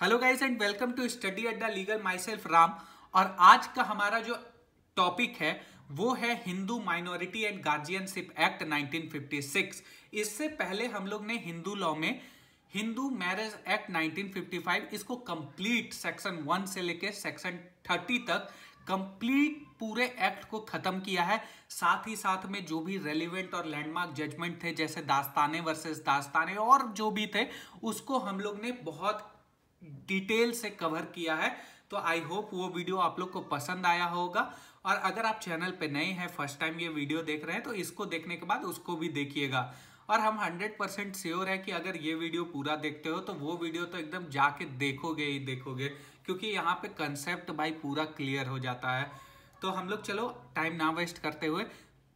Hello guys and welcome to study Adda legal myself Ram. और आज का हमारा जो टॉपिक है वो है Hindu minority and guardianship act 1956। इससे पहले हम लोग ने हिंदू लॉ में हिंदू मैरिज एक्ट 1955 इसको कंप्लीट सेक्शन 1 से लेके सेक्शन 30 तक कंप्लीट पूरे एक्ट को खत्म किया है। साथ ही साथ में जो भी रेलिवेंट और लैंडमार्क जजमेंट थे जैसे दास्ताने वर्सेस दास्ताने और जो भी थे उसको हम लोग ने बहुत डिटेल से कवर किया है। तो आई होप वो वीडियो आप लोग को पसंद आया होगा। और अगर आप चैनल पे नए हैं, फर्स्ट टाइम ये वीडियो देख रहे हैं, तो इसको देखने के बाद उसको भी देखिएगा। और हम 100% श्योर है कि अगर ये वीडियो पूरा देखते हो तो वो वीडियो तो एकदम जाके देखोगे ही देखोगे, क्योंकि यहाँ पे कंसेप्ट भाई पूरा क्लियर हो जाता है। तो हम लोग चलो टाइम ना वेस्ट करते हुए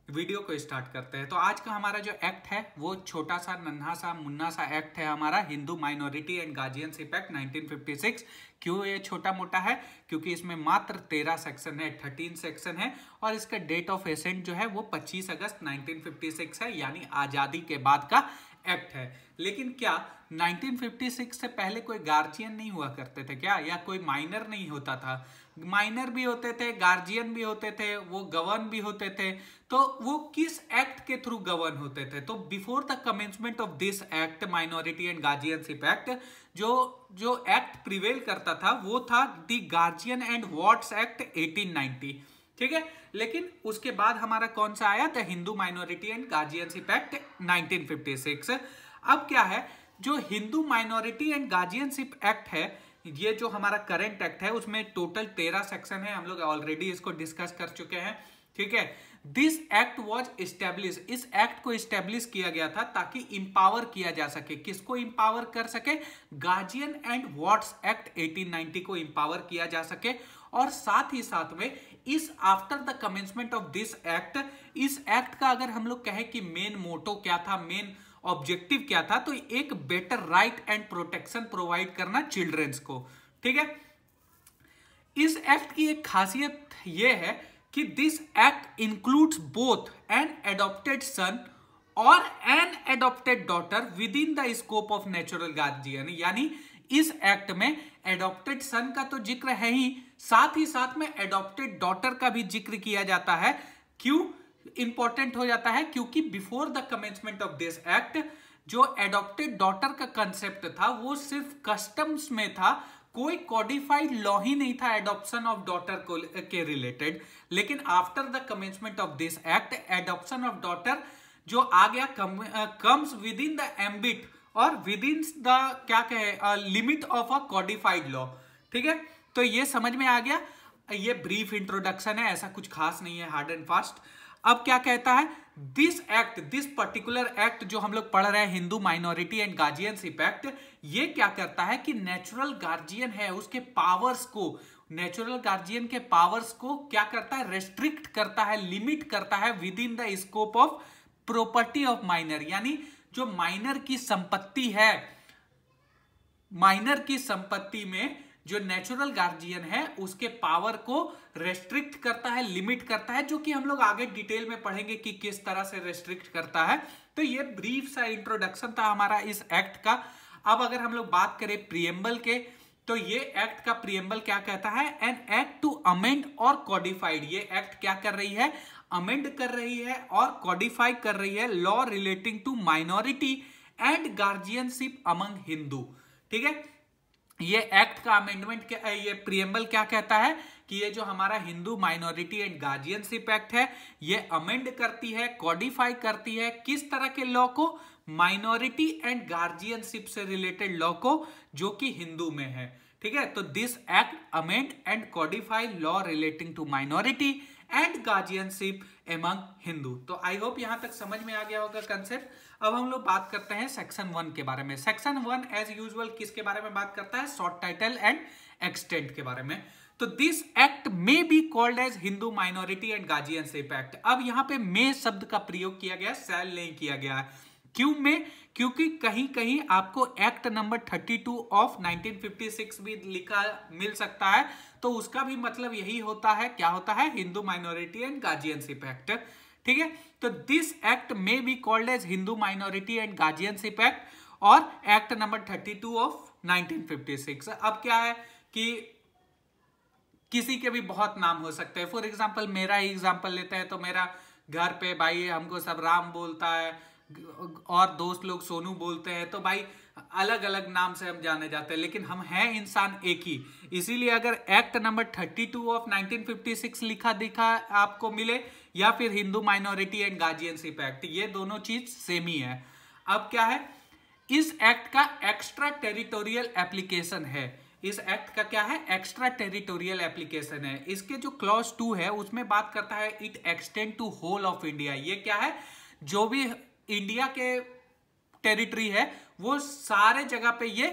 वीडियो को स्टार्ट करते हैं। तो आज का हमारा जो एक्ट है वो छोटा सा नन्हा सा मुन्ना सा एक्ट है हमारा, Hindu minority and guardianship act 1956। क्यों ये छोटा मोटा है? क्योंकि इसमें मात्र 13 सेक्शन है, 13 सेक्शन है। और इसका डेट ऑफ एसेंट जो है वो 25 अगस्त 1956 है, यानी आजादी के बाद का एक्ट है। लेकिन क्या 1956 से पहले कोई गार्जियन नहीं हुआ करते थे क्या, या कोई माइनर नहीं होता था? माइनर भी होते थे, गार्जियन भी होते थे, वो गवर्न भी होते थे। तो वो किस एक्ट के थ्रू गवर्न होते थे? तो before the commencement of this act minority and guardianship act, जो एक्ट प्रिवेल करता था वो था the guardian and wards act 1890। ठीक है, लेकिन उसके बाद हमारा कौन सा आया था? Hindu minority and guardianship act 1956। अब क्या है, जो Hindu minority and guardianship act है, ये जो हमारा करंट एक्ट है उसमें टोटल 13 सेक्शन है। हम लोग ऑलरेडी इसको डिस्कस कर चुके हैं। ठीक है, दिस एक्ट वॉज इस्टेब्लिश, इस एक्ट को इस्टेब्लिश किया गया था ताकि इंपावर किया जा सके। किसको इंपावर कर सके? गार्जियन एंड वार्ड्स एक्ट 1890 को इंपावर किया जा सके। और साथ ही साथ में इस after the commencement of this act, इस एक्ट का अगर हम लोग कहें कि मेन मोटो क्या था, मेन ऑब्जेक्टिव क्या था, तो एक better right and protection provide करना चिल्ड्रंस को। ठीक है, इस एक्ट की एक खासियत यह है कि this act includes both an adopted son और an adopted daughter within the scope of natural guardian. यानी इस एक्ट में एडॉप्टेड सन का तो जिक्र है ही साथ में एडॉप्टेड डॉटर का भी जिक्र किया जाता है। क्यों इंपॉर्टेंट हो जाता है? क्योंकि before the commencement of this act जो एडॉप्टेड डॉटर का कंसेप्ट था वो सिर्फ कस्टम्स में था, कोई कॉडिफाइड लॉ ही नहीं था एडॉप्शन ऑफ डॉटर को के रिलेटेड। लेकिन after the commencement of this act, adoption of daughter जो आ गया comes with in the ambit और विद इन द क्या कहे लिमिट ऑफ अ कॉडिफाइड लॉ। ठीक है, तो ये समझ में आ गया। ये ब्रीफ इंट्रोडक्शन है, ऐसा कुछ खास नहीं है, हार्ड एंड फास्ट। अब क्या कहता है this act, this particular act जो हम लोग पढ़ रहे हैं, Hindu minority and guardianship act, ये क्या करता है कि नेचुरल गार्जियन है उसके पावर्स को, नेचुरल गार्जियन के पावर्स को क्या करता है? रेस्ट्रिक्ट करता है, लिमिट करता है with in the scope of property of minor. यानी जो माइनर की संपत्ति है, माइनर की संपत्ति में जो नेचुरल गार्जियन है उसके पावर को रेस्ट्रिक्ट करता है, लिमिट करता है, जो कि हम लोग आगे डिटेल में पढ़ेंगे कि किस तरह से रेस्ट्रिक्ट करता है। तो ये ब्रीफ सा इंट्रोडक्शन था हमारा इस एक्ट का। अब अगर हम लोग बात करें प्रियम्बल के, तो ये एक्ट का प्रियम्बल क्या कहता है? एन एक्ट टू अमेंड और कॉडिफाइड। ये एक्ट क्या कर रही है? अमेंड कर रही है और कॉडिफाई कर रही है law relating to minority and guardianship among Hindu. ठीक है, ये एक्ट का अमेंडमेंट क्या, ये प्रियम्बल क्या कहता है कि ये जो हमारा Hindu minority and guardianship act है ये अमेंड करती है, कॉडिफाई करती है किस तरह के लॉ को? माइनॉरिटी एंड गार्जियनशिप से रिलेटेड लॉ को, जो कि हिंदू में है। ठीक है, तो this act amend and codify law relating to minority and guardianship among Hindu. तो आई होप यहां तक समझ में आ गया होगा कंसेप्ट। अब हम लोग बात करते हैं सेक्शन 1 के बारे में। सेक्शन 1 एज यूजुअल किसके बारे में बात करता है? शॉर्ट टाइटल एंड एक्सटेंट के बारे में। तो this act may be called as Hindu minority and guardianship act. अब यहां पे मे शब्द का प्रयोग किया गया, शैल नहीं किया गया है। क्यों में? क्योंकि कहीं कहीं आपको एक्ट नंबर 32 ऑफ 1956 भी लिखा मिल सकता है, तो उसका भी मतलब यही होता है। क्या होता है? Hindu minority and guardianship act. ठीक है, तो this act may be called as Hindu minority and guardianship act और एक्ट नंबर 32 ऑफ 1956। अब क्या है कि किसी के भी बहुत नाम हो सकते हैं। फॉर एग्जाम्पल मेरा ही एग्जाम्पल लेते हैं तो मेरा घर पे भाई हमको सब राम बोलता है और दोस्त लोग सोनू बोलते हैं, तो भाई अलग अलग नाम से हम जाने जाते हैं, लेकिन हम हैं इंसान एक ही। इसीलिए अगर एक्ट नंबर 32 ऑफ 1956 लिखा दिखा आपको मिले या फिर Hindu minority and guardianship act, ये दोनों चीज सेम ही है। अब क्या है, इस एक्ट का एक्स्ट्रा टेरिटोरियल एप्लीकेशन है। इस एक्ट का क्या है, एक्स्ट्रा टेरिटोरियल एप्लीकेशन है। इसके जो क्लॉज 2 है उसमें बात करता है it extend to whole of India. ये क्या है, जो भी इंडिया के टेरिटरी है वो सारे जगह पे ये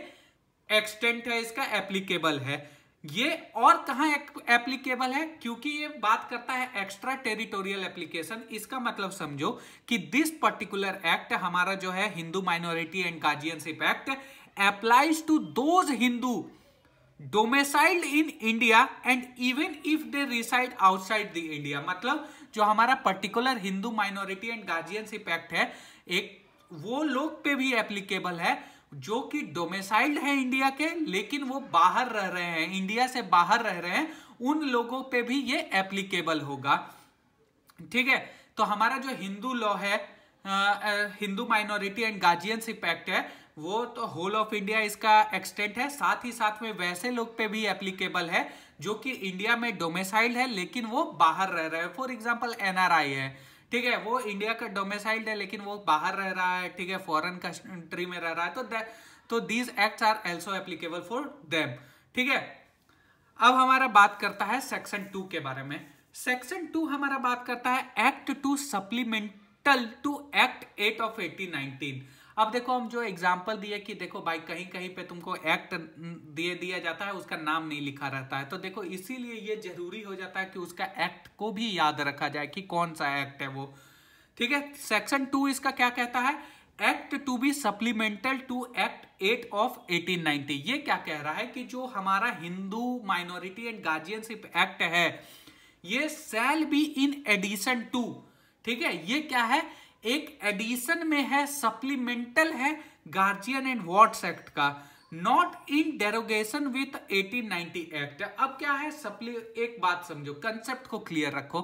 एक्सटेंट है, इसका एप्लीकेबल है। ये और कहां एप्लीकेबल है, क्योंकि ये बात करता है एक्स्ट्रा टेरिटोरियल एप्लीकेशन। इसका मतलब समझो कि दिस पर्टिकुलर एक्ट हमारा जो है Hindu minority and guardianship act applies to those Hindu domiciled in India and even if they reside outside the India. मतलब जो हमारा particular Hindu minority and guardianship act है, एक वो लोग पे भी एप्लीकेबल है जो कि डोमिसाइल्ड है इंडिया के, लेकिन वो बाहर रह रहे हैं, इंडिया से बाहर रह रहे हैं, उन लोगों पे भी ये एप्लीकेबल होगा। ठीक है, तो हमारा जो हिंदू लॉ है, Hindu minority and guardianship act है, वो तो होल ऑफ इंडिया इसका एक्सटेंट है। साथ ही साथ में वैसे लोग पे भी एप्लीकेबल है जो कि इंडिया में डोमिसाइल्ड है लेकिन वो बाहर रह रहे हैं। फॉर एग्जाम्पल एनआरआई है, ठीक है, वो इंडिया का डोमिसाइल्ड है लेकिन वो बाहर रह रहा है, ठीक है, फॉरेन कंट्री में रह रहा है, तो these acts are also applicable for them. ठीक है, अब हमारा बात करता है सेक्शन 2 के बारे में। सेक्शन 2 हमारा बात करता है act 2 supplemental to act 8 of 1819। अब देखो हम जो एग्जाम्पल दिए कि देखो भाई कहीं कहीं पे तुमको एक्ट दिया जाता है, उसका नाम नहीं लिखा रहता है, तो देखो इसीलिए ये जरूरी हो जाता है कि उसका एक्ट को भी याद रखा जाए कि कौन सा एक्ट है वो। ठीक है, सेक्शन 2 इसका क्या कहता है, act to be supplemental to act 8 of 1890। ये क्या कह रहा है कि जो हमारा Hindu minority and guardianship act है, ये shall be in addition to. ठीक है, ये क्या है, एक एडिशन में है, सप्लीमेंटल है गार्जियन एंड वार्ड्स एक्ट का, not in derogation with 1890 act. अब क्या है, एक बात समझो, कंसेप्ट को क्लियर रखो।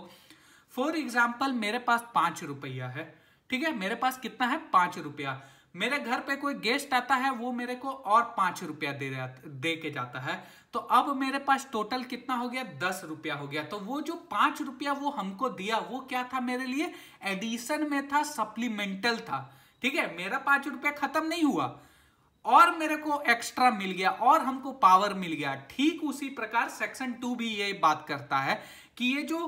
फॉर एग्जाम्पल मेरे पास 5 रुपया है, ठीक है, मेरे पास कितना है, 5 रुपया। मेरे घर पे कोई गेस्ट आता है, वो मेरे को और 5 रुपया दे के जाता है, तो अब मेरे पास टोटल कितना हो गया, 10 रुपया हो गया। तो वो जो 5 रुपया वो हमको दिया, वो क्या था मेरे लिए, एडिशन में था, सप्लीमेंटल था। ठीक है, मेरा 5 रुपया खत्म नहीं हुआ और मेरे को एक्स्ट्रा मिल गया और हमको पावर मिल गया। ठीक उसी प्रकार सेक्शन 2 भी ये बात करता है कि ये जो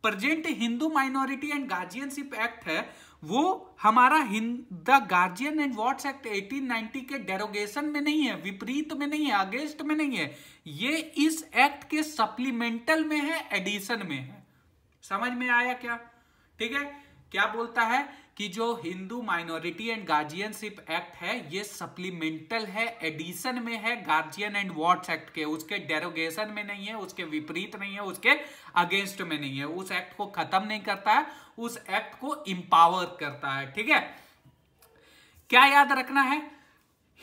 present Hindu minority and guardianship act है, वो हमारा the guardian and wards act 1890 के डेरोगेशन में नहीं है, विपरीत में नहीं है, अगेंस्ट में नहीं है, ये इस एक्ट के सप्लीमेंटल में है, एडिशन में है। समझ में आया क्या? ठीक है, क्या बोलता है कि जो Hindu minority and guardianship act है, ये सप्लीमेंटल है, एडिशन में है गार्जियन एंड वार्ड्स एक्ट के, उसके डेरोगेशन में नहीं है, उसके विपरीत नहीं है, उसके अगेंस्ट में नहीं है, उस एक्ट को खत्म नहीं करता है, उस एक्ट को इंपावर करता है। ठीक है, क्या याद रखना है,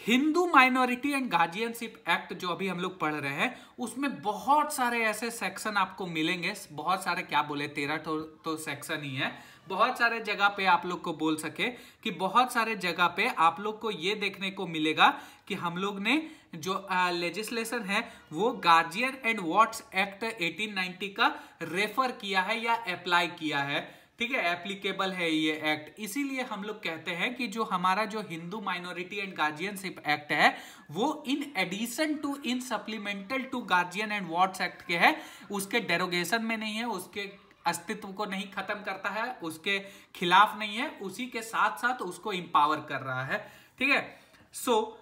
Hindu minority and guardianship act जो अभी हम लोग पढ़ रहे हैं, उसमें बहुत सारे ऐसे सेक्शन आपको मिलेंगे, बहुत सारे, क्या बोले, 13 तो सेक्शन ही है। बहुत सारे जगह पे आप लोग को बोल सके कि बहुत सारे जगह पे आप लोग को ये देखने को मिलेगा कि हम लोग ने जो लेजिस्लेशन है वो गार्जियन एंड वार्ड्स एक्ट 1890 का रेफर किया है या अप्लाई किया है। ठीक है, एप्लीकेबल है ये एक्ट। इसीलिए हम लोग कहते हैं कि जो हमारा जो Hindu minority and guardianship act है, वो in addition to, in supplemental to guardian and wards act के है, उसके डेरोगेशन में नहीं है, उसके अस्तित्व को नहीं खत्म करता है, उसके खिलाफ नहीं है, उसी के साथ साथ उसको इंपावर कर रहा है। ठीक है, so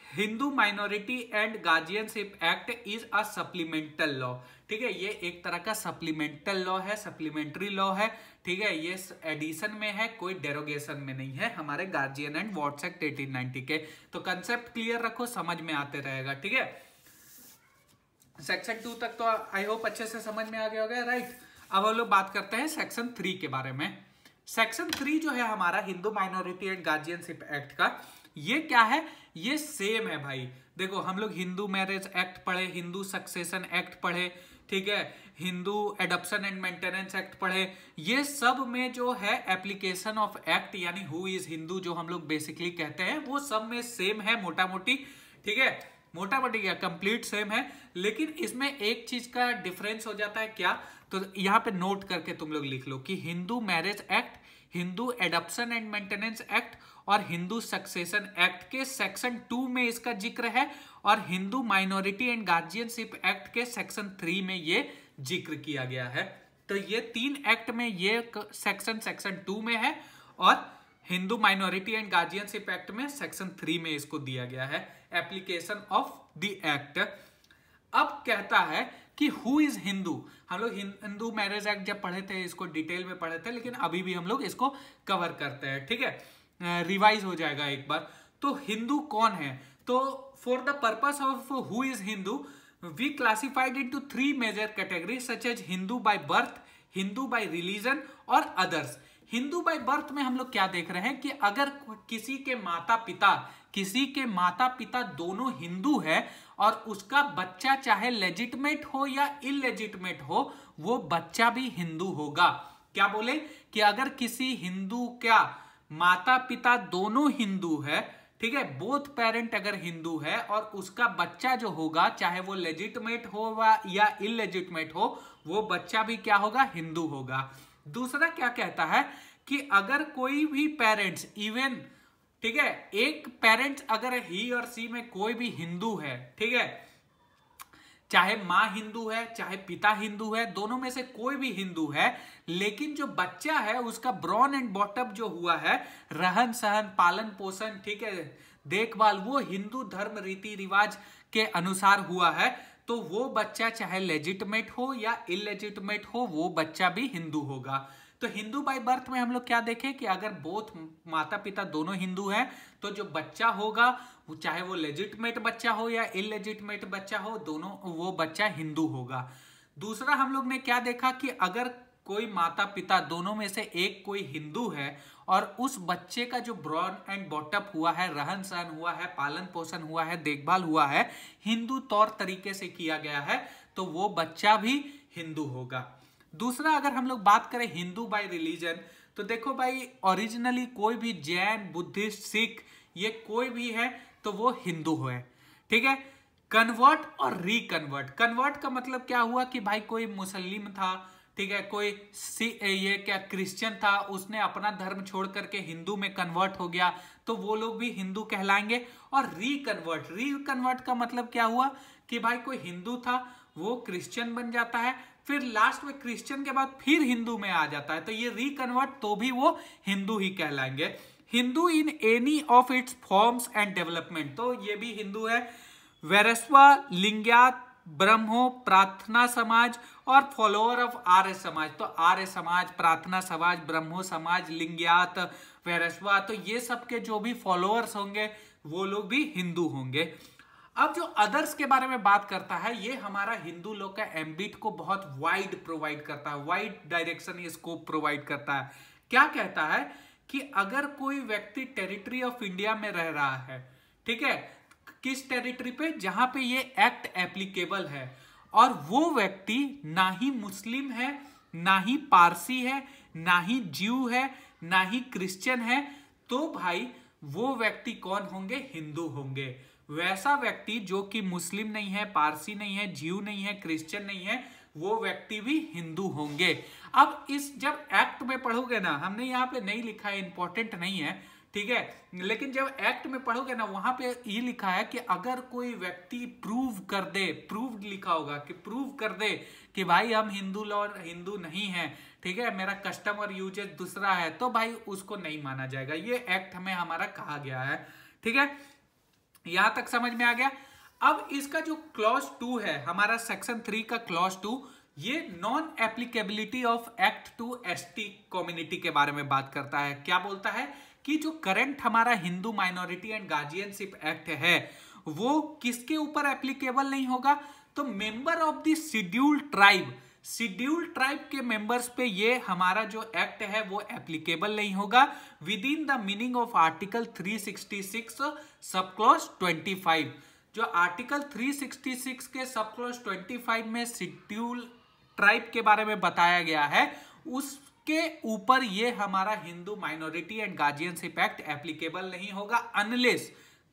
Hindu minority and guardianship act is a supplemental law. ठीक है, ये एक तरह का सप्लीमेंटल लॉ है, सप्लीमेंट्री लॉ है। ठीक है, ये एडिशन में है, कोई डेरोगेशन में नहीं है, हमारे गार्जियन एंड वार्ड्स एक्ट 1890 के। तो कंसेप्ट क्लियर रखो, समझ में आते रहेगा। ठीक है, सेक्शन 2 तक तो आई होप अच्छे से समझ में आ गया होगा, राइट। अब हम लोग बात करते हैं सेक्शन 3 के बारे में। सेक्शन 3 जो है हमारा Hindu minority and guardianship act का, ये क्या है, ये सेम है भाई। देखो हम लोग हिंदू मैरिज एक्ट पढ़े, हिंदू सक्सेशन एक्ट पढ़े, ठीक है, Hindu adoption and maintenance act पढ़े, ये सब में जो है एप्लीकेशन ऑफ एक्ट यानी हु इज हिंदू जो हम लोग बेसिकली कहते हैं वो सब में सेम है मोटा मोटी, ठीक है, मोटा मोटी क्या कंप्लीट सेम है। लेकिन इसमें एक चीज का डिफरेंस हो जाता है क्या, तो यहाँ पे नोट करके तुम लोग लिख लो कि Hindu marriage act, Hindu adoption and maintenance act और हिंदू सक्सेशन एक्ट के सेक्शन 2 में इसका जिक्र है और Hindu minority and guardianship act के सेक्शन 3 में ये जिक्र किया गया है। तो ये 3 एक्ट में ये सेक्शन 2 में है और Hindu minority and guardianship act में सेक्शन 3 में इसको दिया गया है एप्लीकेशन ऑफ द एक्ट। अब कहता है कि हु इज हिंदू, हम लोग हिंदू मैरिज एक्ट जब पढ़े थे इसको डिटेल में पढ़े थे, लेकिन अभी भी हम लोग इसको कवर करते हैं, ठीक है, रिवाइज हो जाएगा एक बार। तो हिंदू कौन है, तो for the purpose of who is Hindu we classified into 3 major category such as Hindu by birth, Hindu by religion और अदर्स। हिंदू बाय बर्थ में हम लोग क्या देख रहे हैं कि अगर किसी के माता पिता दोनों हिंदू है और उसका बच्चा चाहे लेजिटिमेट हो या इलेजिटिमेट हो, वो बच्चा भी हिंदू होगा। क्या बोले कि अगर किसी हिंदू का माता पिता दोनों हिंदू है, ठीक है, बोथ पेरेंट अगर हिंदू है और उसका बच्चा जो होगा चाहे वो लेजिटिमेट हो या इलेजिटिमेट हो, वो बच्चा भी क्या होगा, हिंदू होगा। दूसरा क्या कहता है कि अगर कोई भी पेरेंट्स इवन, ठीक है, एक पेरेंट्स अगर ही और सी में कोई भी हिंदू है, ठीक है, चाहे माँ हिंदू है चाहे पिता हिंदू है, दोनों में से कोई भी हिंदू है, लेकिन जो बच्चा है उसका ब्रॉन एंड बॉटअप जो हुआ है, रहन सहन पालन पोषण, ठीक है, देखभाल, वो हिंदू धर्म रीति रिवाज के अनुसार हुआ है, तो वो बच्चा चाहे लेजिटिमेट हो या इलेजिटिमेट हो, वो बच्चा भी हिंदू होगा। तो हिंदू बाय बर्थ में हम लोग क्या देखें कि अगर बोथ माता पिता दोनों हिंदू हैं तो जो बच्चा होगा चाहे वो लेजिटिमेट बच्चा हो या इलेजिटिमेट बच्चा हो, दोनों वो बच्चा हिंदू होगा। दूसरा हम लोग ने क्या देखा कि अगर कोई माता पिता दोनों में से एक कोई हिंदू है और उस बच्चे का जो ब्रॉन एंड बॉटअप हुआ है, रहन सहन हुआ है, पालन पोषण हुआ है, देखभाल हुआ है, हिंदू तौर तरीके से किया गया है, तो वो बच्चा भी हिंदू होगा। दूसरा अगर हम लोग बात करें हिंदू बाय रिलीजन, तो देखो भाई ओरिजिनली कोई भी जैन, बुद्धिस्ट, सिख, ये कोई भी है तो वो हिंदू है, ठीक है। कन्वर्ट और रिकन्वर्ट, कन्वर्ट का मतलब क्या हुआ कि भाई कोई मुस्लिम था, ठीक है, कोई ये क्या क्रिश्चियन था, उसने अपना धर्म छोड़ करके हिंदू में कन्वर्ट हो गया, तो वो लोग भी हिंदू कहलाएंगे। और रिकन्वर्ट, रिकन्वर्ट का मतलब क्या हुआ कि भाई कोई हिंदू था वो क्रिश्चियन बन जाता है, फिर लास्ट में क्रिश्चियन के बाद फिर हिंदू में आ जाता है, तो ये रिकन्वर्ट, तो भी वो हिंदू ही कहलाएंगे। Hindu in any of its forms and development, तो ये भी हिंदू है। वैरस्वा, लिंगायत, ब्रह्मो, प्रार्थना समाज और फॉलोअर ऑफ आर्य समाज, तो आर्य समाज, प्रार्थना समाज, ब्रह्मो समाज, लिंगायत, वैरस्वा, तो ये सब के जो भी फॉलोअर्स होंगे वो लोग भी हिंदू होंगे। अब जो अदर्स के बारे में बात करता है, ये हमारा हिंदू लोग का एम्बिट को बहुत वाइड प्रोवाइड करता है, वाइड डायरेक्शन स्कोप प्रोवाइड करता है। क्या कहता है कि अगर कोई व्यक्ति टेरिटरी ऑफ इंडिया में रह रहा है, ठीक है, किस टेरिटरी पे, जहां पे ये एक्ट एप्लीकेबल है, और वो व्यक्ति ना ही मुस्लिम है, ना ही पारसी है, ना ही ज्यू है, ना ही क्रिश्चियन है, तो भाई वो व्यक्ति कौन होंगे, हिंदू होंगे। वैसा व्यक्ति जो कि मुस्लिम नहीं है, पारसी नहीं है, ज्यू नहीं है, क्रिश्चियन नहीं है, वो व्यक्ति भी हिंदू होंगे। अब इस जब एक्ट में पढ़ोगे ना, हमने यहाँ पे नहीं लिखा है, इंपॉर्टेंट नहीं है, ठीक है, लेकिन जब एक्ट में पढ़ोगे ना, वहां पे ये लिखा है कि अगर कोई व्यक्ति प्रूव कर दे, प्रूव लिखा होगा कि प्रूव कर दे कि भाई हम हिंदू नहीं है, ठीक है, मेरा कस्टम और यूजेस दूसरा है, तो भाई उसको नहीं माना जाएगा। ये एक्ट में हमारा कहा गया है, ठीक है, यहां तक समझ में आ गया। अब इसका जो क्लॉज 2 है, हमारा सेक्शन 3 का क्लॉज 2, ये non applicability of act to ST community के बारे में बात करता है। क्या बोलता है कि जो करंट हमारा Hindu minority and guardianship act है, वो किसके ऊपर एप्लीकेबल नहीं होगा, तो member of the scheduled tribe, scheduled tribe के मेंबर्स पे ये हमारा जो एक्ट है वो एप्लीकेबल नहीं होगा with in the meaning of article 366 sub clause 25। जो आर्टिकल 366 के सब क्लॉज 25 में शेड्यूल्ड ट्राइब के बारे में बताया गया है, उसके ऊपर ये हमारा Hindu minority and guardianship act applicable नहीं होगा अनलेस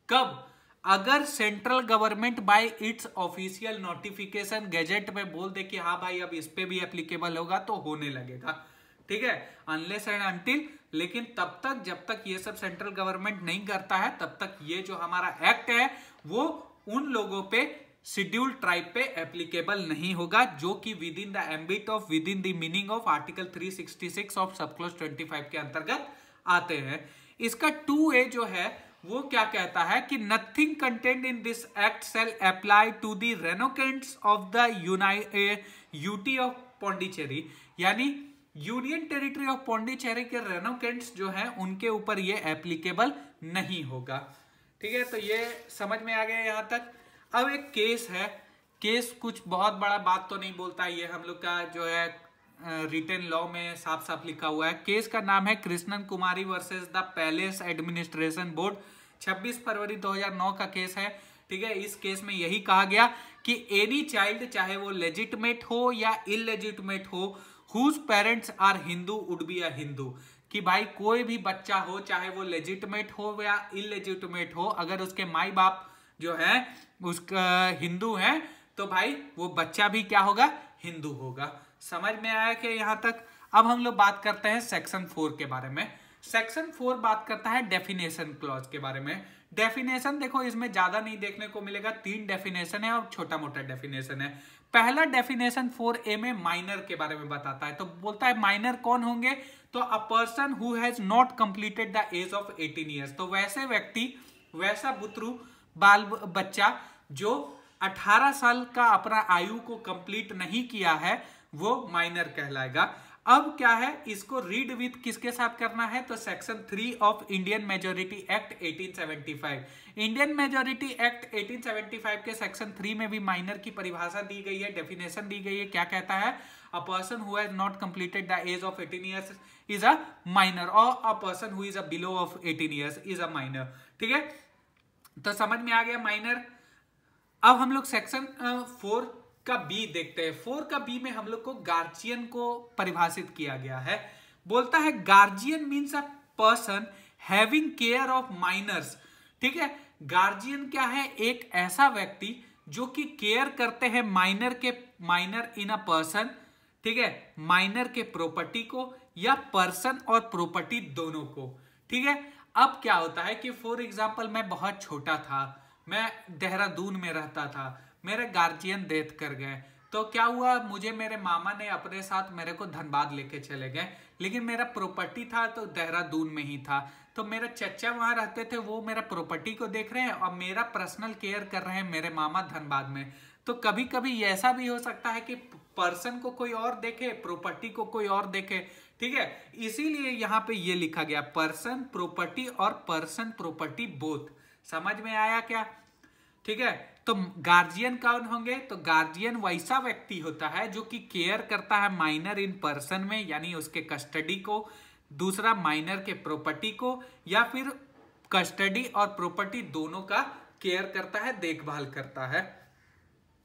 कब, अगर central government by it's official notification gadget में बोल दे कि हाँ भाई अब इस पे भी एप्लीकेबल होगा तो होने लगेगा, ठीक है, अनलेस एंड अनटिल। लेकिन तब तक जब तक ये सब सेंट्रल गवर्नमेंट नहीं करता है तब तक ये जो हमारा एक्ट है वो उन लोगों पे शेड्यूल्ड ट्राइब पे एप्लीकेबल नहीं होगा जो कि with in the ambit of with in the meaning of article 366 of sub clause 25 के अंतर्गत आते हैं। इसका 2A जो है वो क्या कहता है कि nothing contained in this act shall apply to the renoncants of the UT of Pondicherry, यानी यूनियन टेरिटरी ऑफ पौंडीचेरी के रेनोकेंट्स जो हैं उनके ऊपर ये एप्लीकेबल नहीं होगा, ठीक है। तो ये समझ में आ गया यहां तक। अब एक केस है, केस कुछ बहुत बड़ा बात तो नहीं बोलता, ये हम लोग का जो है रिटन लॉ में साफ साफ लिखा हुआ है। केस का नाम है Krishnan Kumari versus the palace administration board, 26 फरवरी 2009 का केस है, ठीक है। इस केस में यही कहा गया कि एनी चाइल्ड, चाहे वो लेजिटिमेट हो या इलेजिटिमेट हो, whose parents are Hindu would be a Hindu, कि भाई कोई भी बच्चा हो चाहे वो लेजिटिमेट हो या इलेजिटिमेट हो, अगर उसके माई बाप जो है उसका हिंदू है तो भाई वो बच्चा भी क्या होगा, हिंदू होगा। समझ में आया कि यहां तक। अब हम लोग बात करते हैं सेक्शन 4 के बारे में। सेक्शन 4 बात करता है डेफिनेशन क्लॉज के बारे में। डेफिनेशन देखो इसमें ज्यादा नहीं देखने को मिलेगा, 3 डेफिनेशन है और छोटा मोटा डेफिनेशन है। पहला डेफिनेशन 4A में माइनर के बारे में बताता है, तो बोलता है माइनर कौन होंगे, तो a person who has not completed the age of 18 years, तो वैसे व्यक्ति, वैसा बुतरू बाल बच्चा जो 18 साल का अपना आयु को कंप्लीट नहीं किया है वो माइनर कहलाएगा। अब क्या है, इसको रीड विथ किसके साथ करना है, तो section 3 of Indian majority act 1875। Indian majority act 1875 के सेक्शन 3 में भी माइनर की परिभाषा दी गई है, डेफिनेशन दी गई है। क्या कहता है, a person who has not completed the age of 18 years is a minor, और a person who is a below of 18 years is a minor, ठीक है। तो समझ में आ गया माइनर। अब हम लोग सेक्शन 4 का बी देखते हैं। 4 का बी में हम लोग को गार्जियन को परिभाषित किया गया है। बोलता है guardian means a person having care of minors, ठीक है। गार्जियन क्या है, एक ऐसा व्यक्ति जो कि केयर करते हैं माइनर इन अ पर्सन, ठीक है, माइनर के प्रॉपर्टी को या पर्सन और प्रॉपर्टी दोनों को, ठीक है। अब क्या होता है कि फॉर एग्जाम्पल मैं बहुत छोटा था, मैं देहरादून में रहता था, मेरे गार्जियन डेथ कर गए, तो क्या हुआ, मुझे मेरे मामा ने अपने साथ मेरे को धनबाद लेके चले गए, लेकिन मेरा प्रॉपर्टी था तो देहरादून में ही था, तो मेरे चचा वहां रहते थे, वो मेरा प्रॉपर्टी को देख रहे हैं और मेरा पर्सनल केयर कर रहे हैं मेरे मामा धनबाद में। तो कभी कभी ऐसा भी हो सकता है कि पर्सन को कोई और देखे, प्रॉपर्टी को कोई और देखे, ठीक है। इसीलिए यहाँ पे ये लिखा गया पर्सन प्रॉपर्टी और पर्सन प्रॉपर्टी बोथ। समझ में आया क्या, ठीक है। तो गार्जियन कौन होंगे, तो गार्जियन वैसा व्यक्ति होता है जो कि केयर करता है माइनर इन पर्सन में, यानी उसके कस्टडी को, दूसरा माइनर के प्रॉपर्टी को, या फिर कस्टडी और प्रॉपर्टी दोनों का केयर करता है, देखभाल करता है,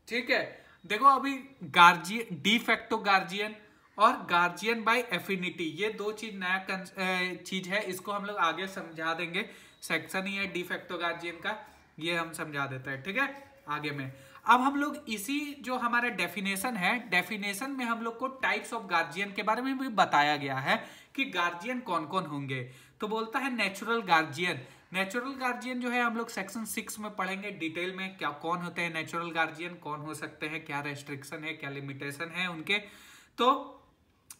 ठीक है। देखो अभी गार्जियन, डी फैक्टो गार्जियन और गार्जियन बाय एफिनिटी, ये दो चीज नया चीज है, इसको हम लोग आगे समझा देंगे। सेक्शन ही है डी फैक्टो गार्जियन का, ये हम समझा देते हैं, ठीक है, आगे में। अब हम लोग इसी जो हमारा डेफिनेशन है, डेफिनेशन में हम लोग को टाइप्स ऑफ गार्जियन के बारे में भी बताया गया है कि गार्जियन कौन कौन होंगे। तो बोलता है नेचुरल गार्जियन। नेचुरल गार्जियन जो है हम लोग सेक्शन 6 में पढ़ेंगे डिटेल में, क्या कौन होते हैं नेचुरल गार्जियन, कौन हो सकते हैं, क्या रेस्ट्रिक्शन है, क्या लिमिटेशन है उनके। तो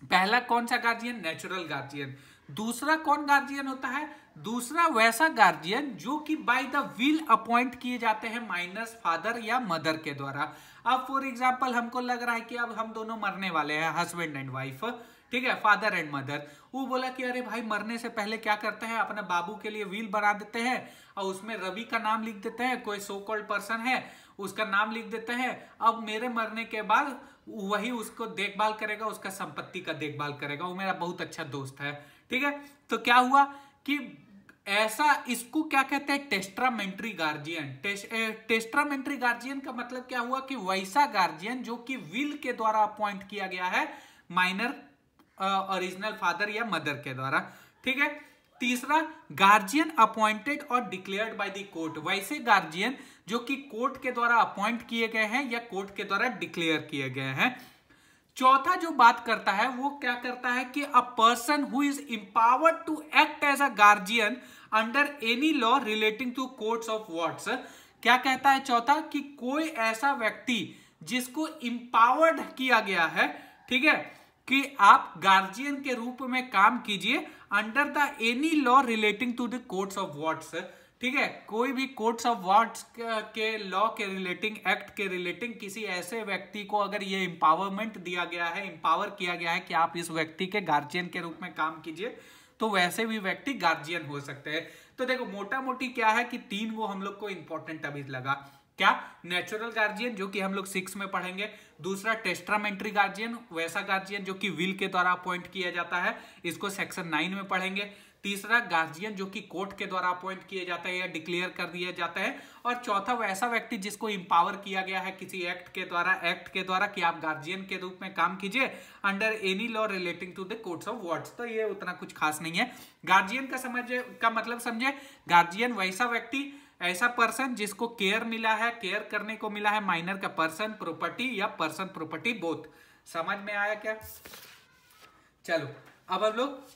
पहला कौन सा गार्जियन, नेचुरल गार्जियन। दूसरा कौन गार्जियन होता है, दूसरा वैसा गार्जियन जो कि बाय द विल अपॉइंट किए जाते हैं माइनर्स फादर या मदर के द्वारा। अब फॉर एग्जांपल हमको लग रहा है कि अब हम दोनों मरने वाले हैं, हस्बैंड एंड वाइफ, ठीक है, फादर एंड मदर। वो बोला कि अरे भाई मरने से पहले क्या करते हैं, अपने बाबू के लिए विल बना देते हैं और उसमें रवि का नाम लिख देते हैं, कोई सो कॉल्ड पर्सन है उसका नाम लिख देते हैं। अब मेरे मरने के बाद वही उसको देखभाल करेगा, उसका संपत्ति का देखभाल करेगा, वो मेरा बहुत अच्छा दोस्त है। ठीक है, तो क्या हुआ कि ऐसा, इसको क्या कहते हैं, टेस्टामेंट्री गार्जियन। टेस्टामेंट्री गार्जियन का मतलब क्या हुआ कि वैसा गार्जियन जो कि विल के द्वारा अपॉइंट किया गया है माइनर ओरिजिनल फादर या मदर के द्वारा। ठीक है, तीसरा, गार्जियन अपॉइंटेड और डिक्लेयर्ड बाय द कोर्ट, वैसे गार्जियन जो कि कोर्ट के द्वारा अपॉइंट किए गए हैं या कोर्ट के द्वारा डिक्लेयर किए गए हैं। चौथा जो बात करता है वो क्या करता है कि a person who is empowered to act as a guardian under any law relating to courts of wards. क्या कहता है चौथा, कि कोई ऐसा व्यक्ति जिसको एम्पावर्ड किया गया है, ठीक है, कि आप गार्जियन के रूप में काम कीजिए under the any law relating to the courts of wards. ठीक है, कोई भी कोर्ट्स ऑफ वर्ड्स के लॉ के रिलेटिंग, एक्ट के रिलेटिंग किसी ऐसे व्यक्ति को अगर ये एम्पावरमेंट दिया गया है, एम्पावर किया गया है कि आप इस व्यक्ति के गार्जियन के रूप में काम कीजिए, तो वैसे भी व्यक्ति गार्जियन हो सकते हैं। तो देखो मोटा मोटी क्या है कि 3 वो हम लोग को इंपॉर्टेंट अभी लगा। क्या, नेचुरल गार्जियन जो कि हम लोग 6 में पढ़ेंगे। दूसरा, टेस्टामेंट्री गार्जियन, वैसा गार्जियन जो कि विल के द्वारा अपॉइंट किया जाता है, इसको सेक्शन 9 में पढ़ेंगे। तीसरा, गार्जियन जो कि कोर्ट के द्वारा अपॉइंट किए जाता है या डिक्लेयर कर दिया जाता है। और चौथा, वैसा व्यक्ति जिसको एम्पावर किया गया है किसी एक्ट के द्वारा कि आप गार्जियन के रूप में काम कीजिए under any law relating to the courts of wards. तो ये उतना कुछ खास नहीं है। गार्जियन का मतलब समझे, गार्जियन वैसा व्यक्ति, ऐसा पर्सन जिसको केयर मिला है, केयर करने को मिला है माइनर का पर्सन, प्रॉपर्टी या पर्सन प्रॉपर्टी बोथ। समझ में आया क्या? चलो अब हम लोग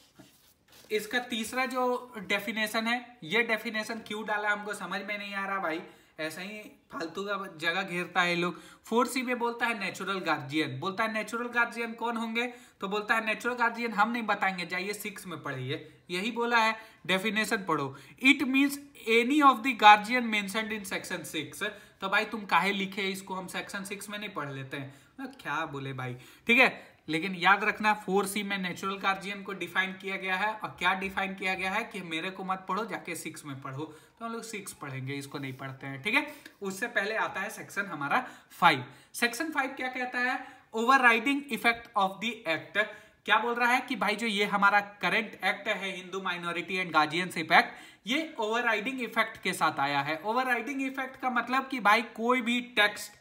इसका तीसरा जो डेफिनेशन है, ये डेफिनेशन क्यों डाला हमको समझ में नहीं आ रहा भाई, ऐसा ही फालतू का जगह घेरता है लोग। 4C में बोलता है नेचुरल गार्जियन, बोलता है नेचुरल गार्जियन कौन होंगे, तो बोलता है नेचुरल गार्जियन हम नहीं बताएंगे, जाइए 6 में पढ़िए, यही बोला है, डेफिनेशन पढ़ो। It means any of the guardian mentioned in section 6। तो भाई तुम काहे लिखे इसको, हम सेक्शन 6 में नहीं पढ़ लेते हैं, क्या बोले भाई। ठीक है, लेकिन याद रखना 4C में नेचुरल गार्जियन को डिफाइन किया गया है, और क्या डिफाइन किया गया है कि मेरे को मत पढ़ो, जाके 6 में पढ़ो। तो हम लोग 6 पढ़ेंगे, इसको नहीं पढ़ते हैं। ठीक है, उससे पहले आता है सेक्शन हमारा 5। सेक्शन 5 क्या कहता है, overriding effect of the act. क्या बोल रहा है कि भाई जो ये हमारा करंट एक्ट है, Hindu minority and guardianship act, ये ओवरराइडिंग इफेक्ट के साथ आया है। ओवरराइडिंग इफेक्ट का मतलब कि भाई कोई भी टेक्स्ट,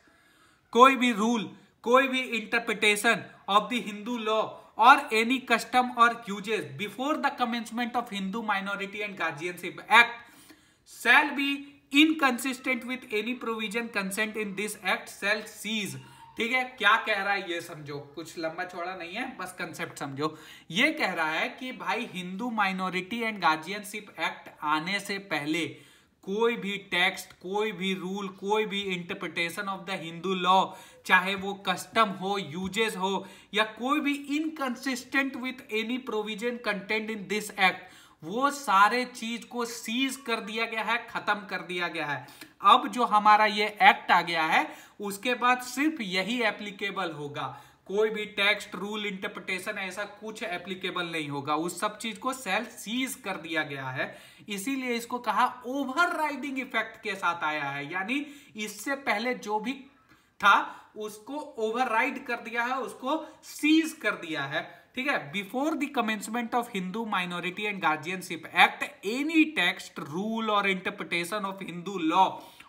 कोई भी रूल, कोई भी interpretation of the Hindu law और एनी कस्टम और usages before the commencement of Hindu minority and guardianship act shall be inconsistent with any provision consent in this act shall cease. ठीक है, क्या कह रहा है ये समझो, कुछ लंबा चौड़ा नहीं है, बस कंसेप्ट समझो। ये कह रहा है कि भाई Hindu minority and guardianship act आने से पहले कोई भी टेक्स्ट, कोई भी रूल, कोई भी interpretation of the Hindu law, चाहे वो कस्टम हो, यूजेस हो, या कोई भी inconsistent with any provision content in this act, वो सारे चीज को सीज कर दिया गया है, खत्म कर दिया गया है। अब जो हमारा ये एक्ट आ गया है उसके बाद सिर्फ यही एप्लीकेबल होगा, कोई भी टेक्स्ट, रूल, इंटरप्रिटेशन ऐसा कुछ एप्लीकेबल नहीं होगा, उस सब चीज को सेल सीज कर दिया गया है। इसीलिए इसको कहा ओवरराइडिंग इफेक्ट के साथ आया है, यानी इससे पहले जो भी था उसको ओवरराइड कर दिया है, उसको सीज कर दिया है। ठीक है, before the commencement of Hindu minority and guardianship act any text, rule और इंटरप्रिटेशन ऑफ हिंदू लॉ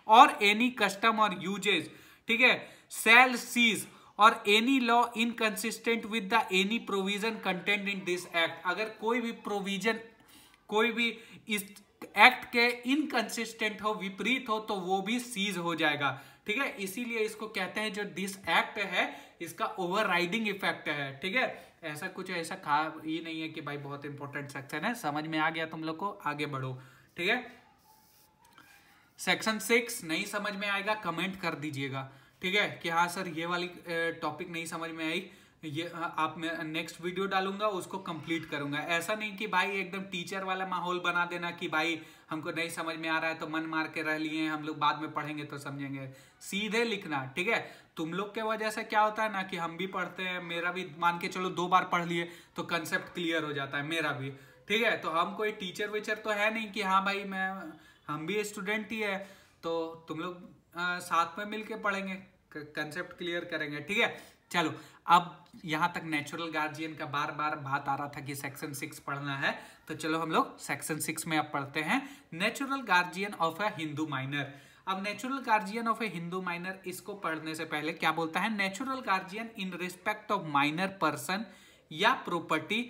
और एनी कस्टम और यूजेज, ठीक है, सेल सीज और any law inconsistent with the any provision content in this act. अगर कोई भी प्रोविजन, कोई भी इस एक्ट के इनकंसिस्टेंट हो, विपरीत हो, तो वो भी सीज हो जाएगा। ठीक है, इसीलिए इसको कहते हैं जो दिस एक्ट है इसका ओवरराइडिंग इफेक्ट है। ठीक है, ऐसा कुछ ऐसा ही नहीं है कि भाई बहुत इंपॉर्टेंट सेक्शन है। समझ में आ गया तुम लोग को, आगे बढ़ो। ठीक है, सेक्शन 6 नहीं समझ में आएगा कमेंट कर दीजिएगा। ठीक है, कि हाँ सर ये वाली टॉपिक नहीं समझ में आई, ये आप मैं नेक्स्ट वीडियो डालूंगा उसको कंप्लीट करूंगा। ऐसा नहीं कि भाई एकदम टीचर वाला माहौल बना देना कि भाई हमको नहीं समझ में आ रहा है तो मन मार के रह लिए, हम लोग बाद में पढ़ेंगे तो समझेंगे। सीधे लिखना, ठीक है। तुम लोग के वजह से क्या होता है ना कि हम भी पढ़ते हैं, मेरा भी मान के चलो 2 बार पढ़ लिए तो कंसेप्ट क्लियर हो जाता है, मेरा भी, ठीक है। तो हम कोई टीचर वीचर तो है नहीं कि हाँ भाई हम भी स्टूडेंट ही है, तो तुम लोग साथ में मिलके पढ़ेंगे, कंसेप्ट क्लियर करेंगे, ठीक है। चलो अब यहां तक नेचुरल गार्जियन का बार बार बात आ रहा था कि सेक्शन 6 पढ़ना है, तो चलो हम लोग सेक्शन 6 में अब पढ़ते हैं natural guardian of a Hindu minor. अब natural guardian of a Hindu minor, इसको पढ़ने से पहले क्या बोलता है, natural guardian in respect of minor person या प्रॉपर्टी,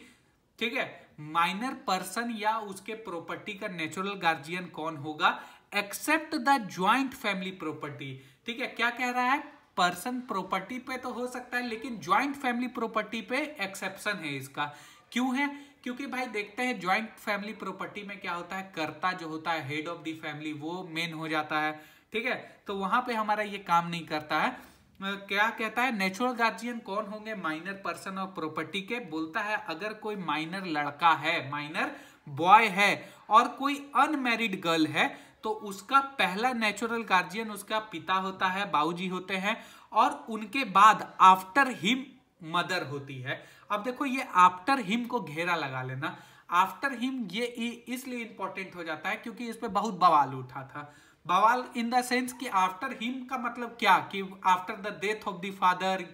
ठीक है। माइनर पर्सन या उसके प्रॉपर्टी का नेचुरल गार्जियन कौन होगा, except the joint family property, ठीक है। क्या कह रहा है, पर्सन प्रॉपर्टी पे तो हो सकता है लेकिन ज्वाइंट फैमिली प्रॉपर्टी पे एक्सेप्शन है इसका। क्यों है, क्योंकि भाई देखते हैं ज्वाइंट फैमिली प्रॉपर्टी में क्या होता है, कर्ता जो होता है, हेड ऑफ द फैमिली, वो मेन हो जाता है, ठीक है। तो वहां पे हमारा ये काम नहीं करता है। क्या कहता है, नेचुरल गार्जियन कौन होंगे, माइनर पर्सन ऑफ प्रॉपर्टी के। बोलता है अगर कोई माइनर लड़का है, माइनर बॉय है और कोई अनमैरिड गर्ल है तो उसका पहला नेचुरल गार्जियन उसका पिता होता है, बाबूजी होते हैं, और उनके बाद आफ्टर हिम मदर होती है। अब देखो ये आफ्टर हिम को घेरा लगा लेना, आफ्टर हिम ये इसलिए इंपॉर्टेंट हो जाता है क्योंकि इस पे बहुत बवाल उठा था। बवाल इन द सेंस कि आफ्टर हिम का मतलब क्या, कि after the death of the father,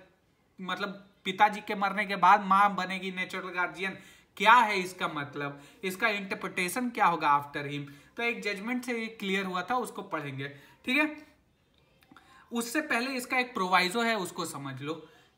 मतलब पिताजी के मरने के बाद मां बनेगी नेचुरल गार्जियन, क्या है इसका मतलब, इसका इंटरप्रिटेशन क्या होगा आफ्टर हिम। तो एक जजमेंट से क्लियर हुआ था, उसको पढ़ेंगे, ठीक है। उससे पहले इसका एक प्रोवाइजो है, उसको समझ लो।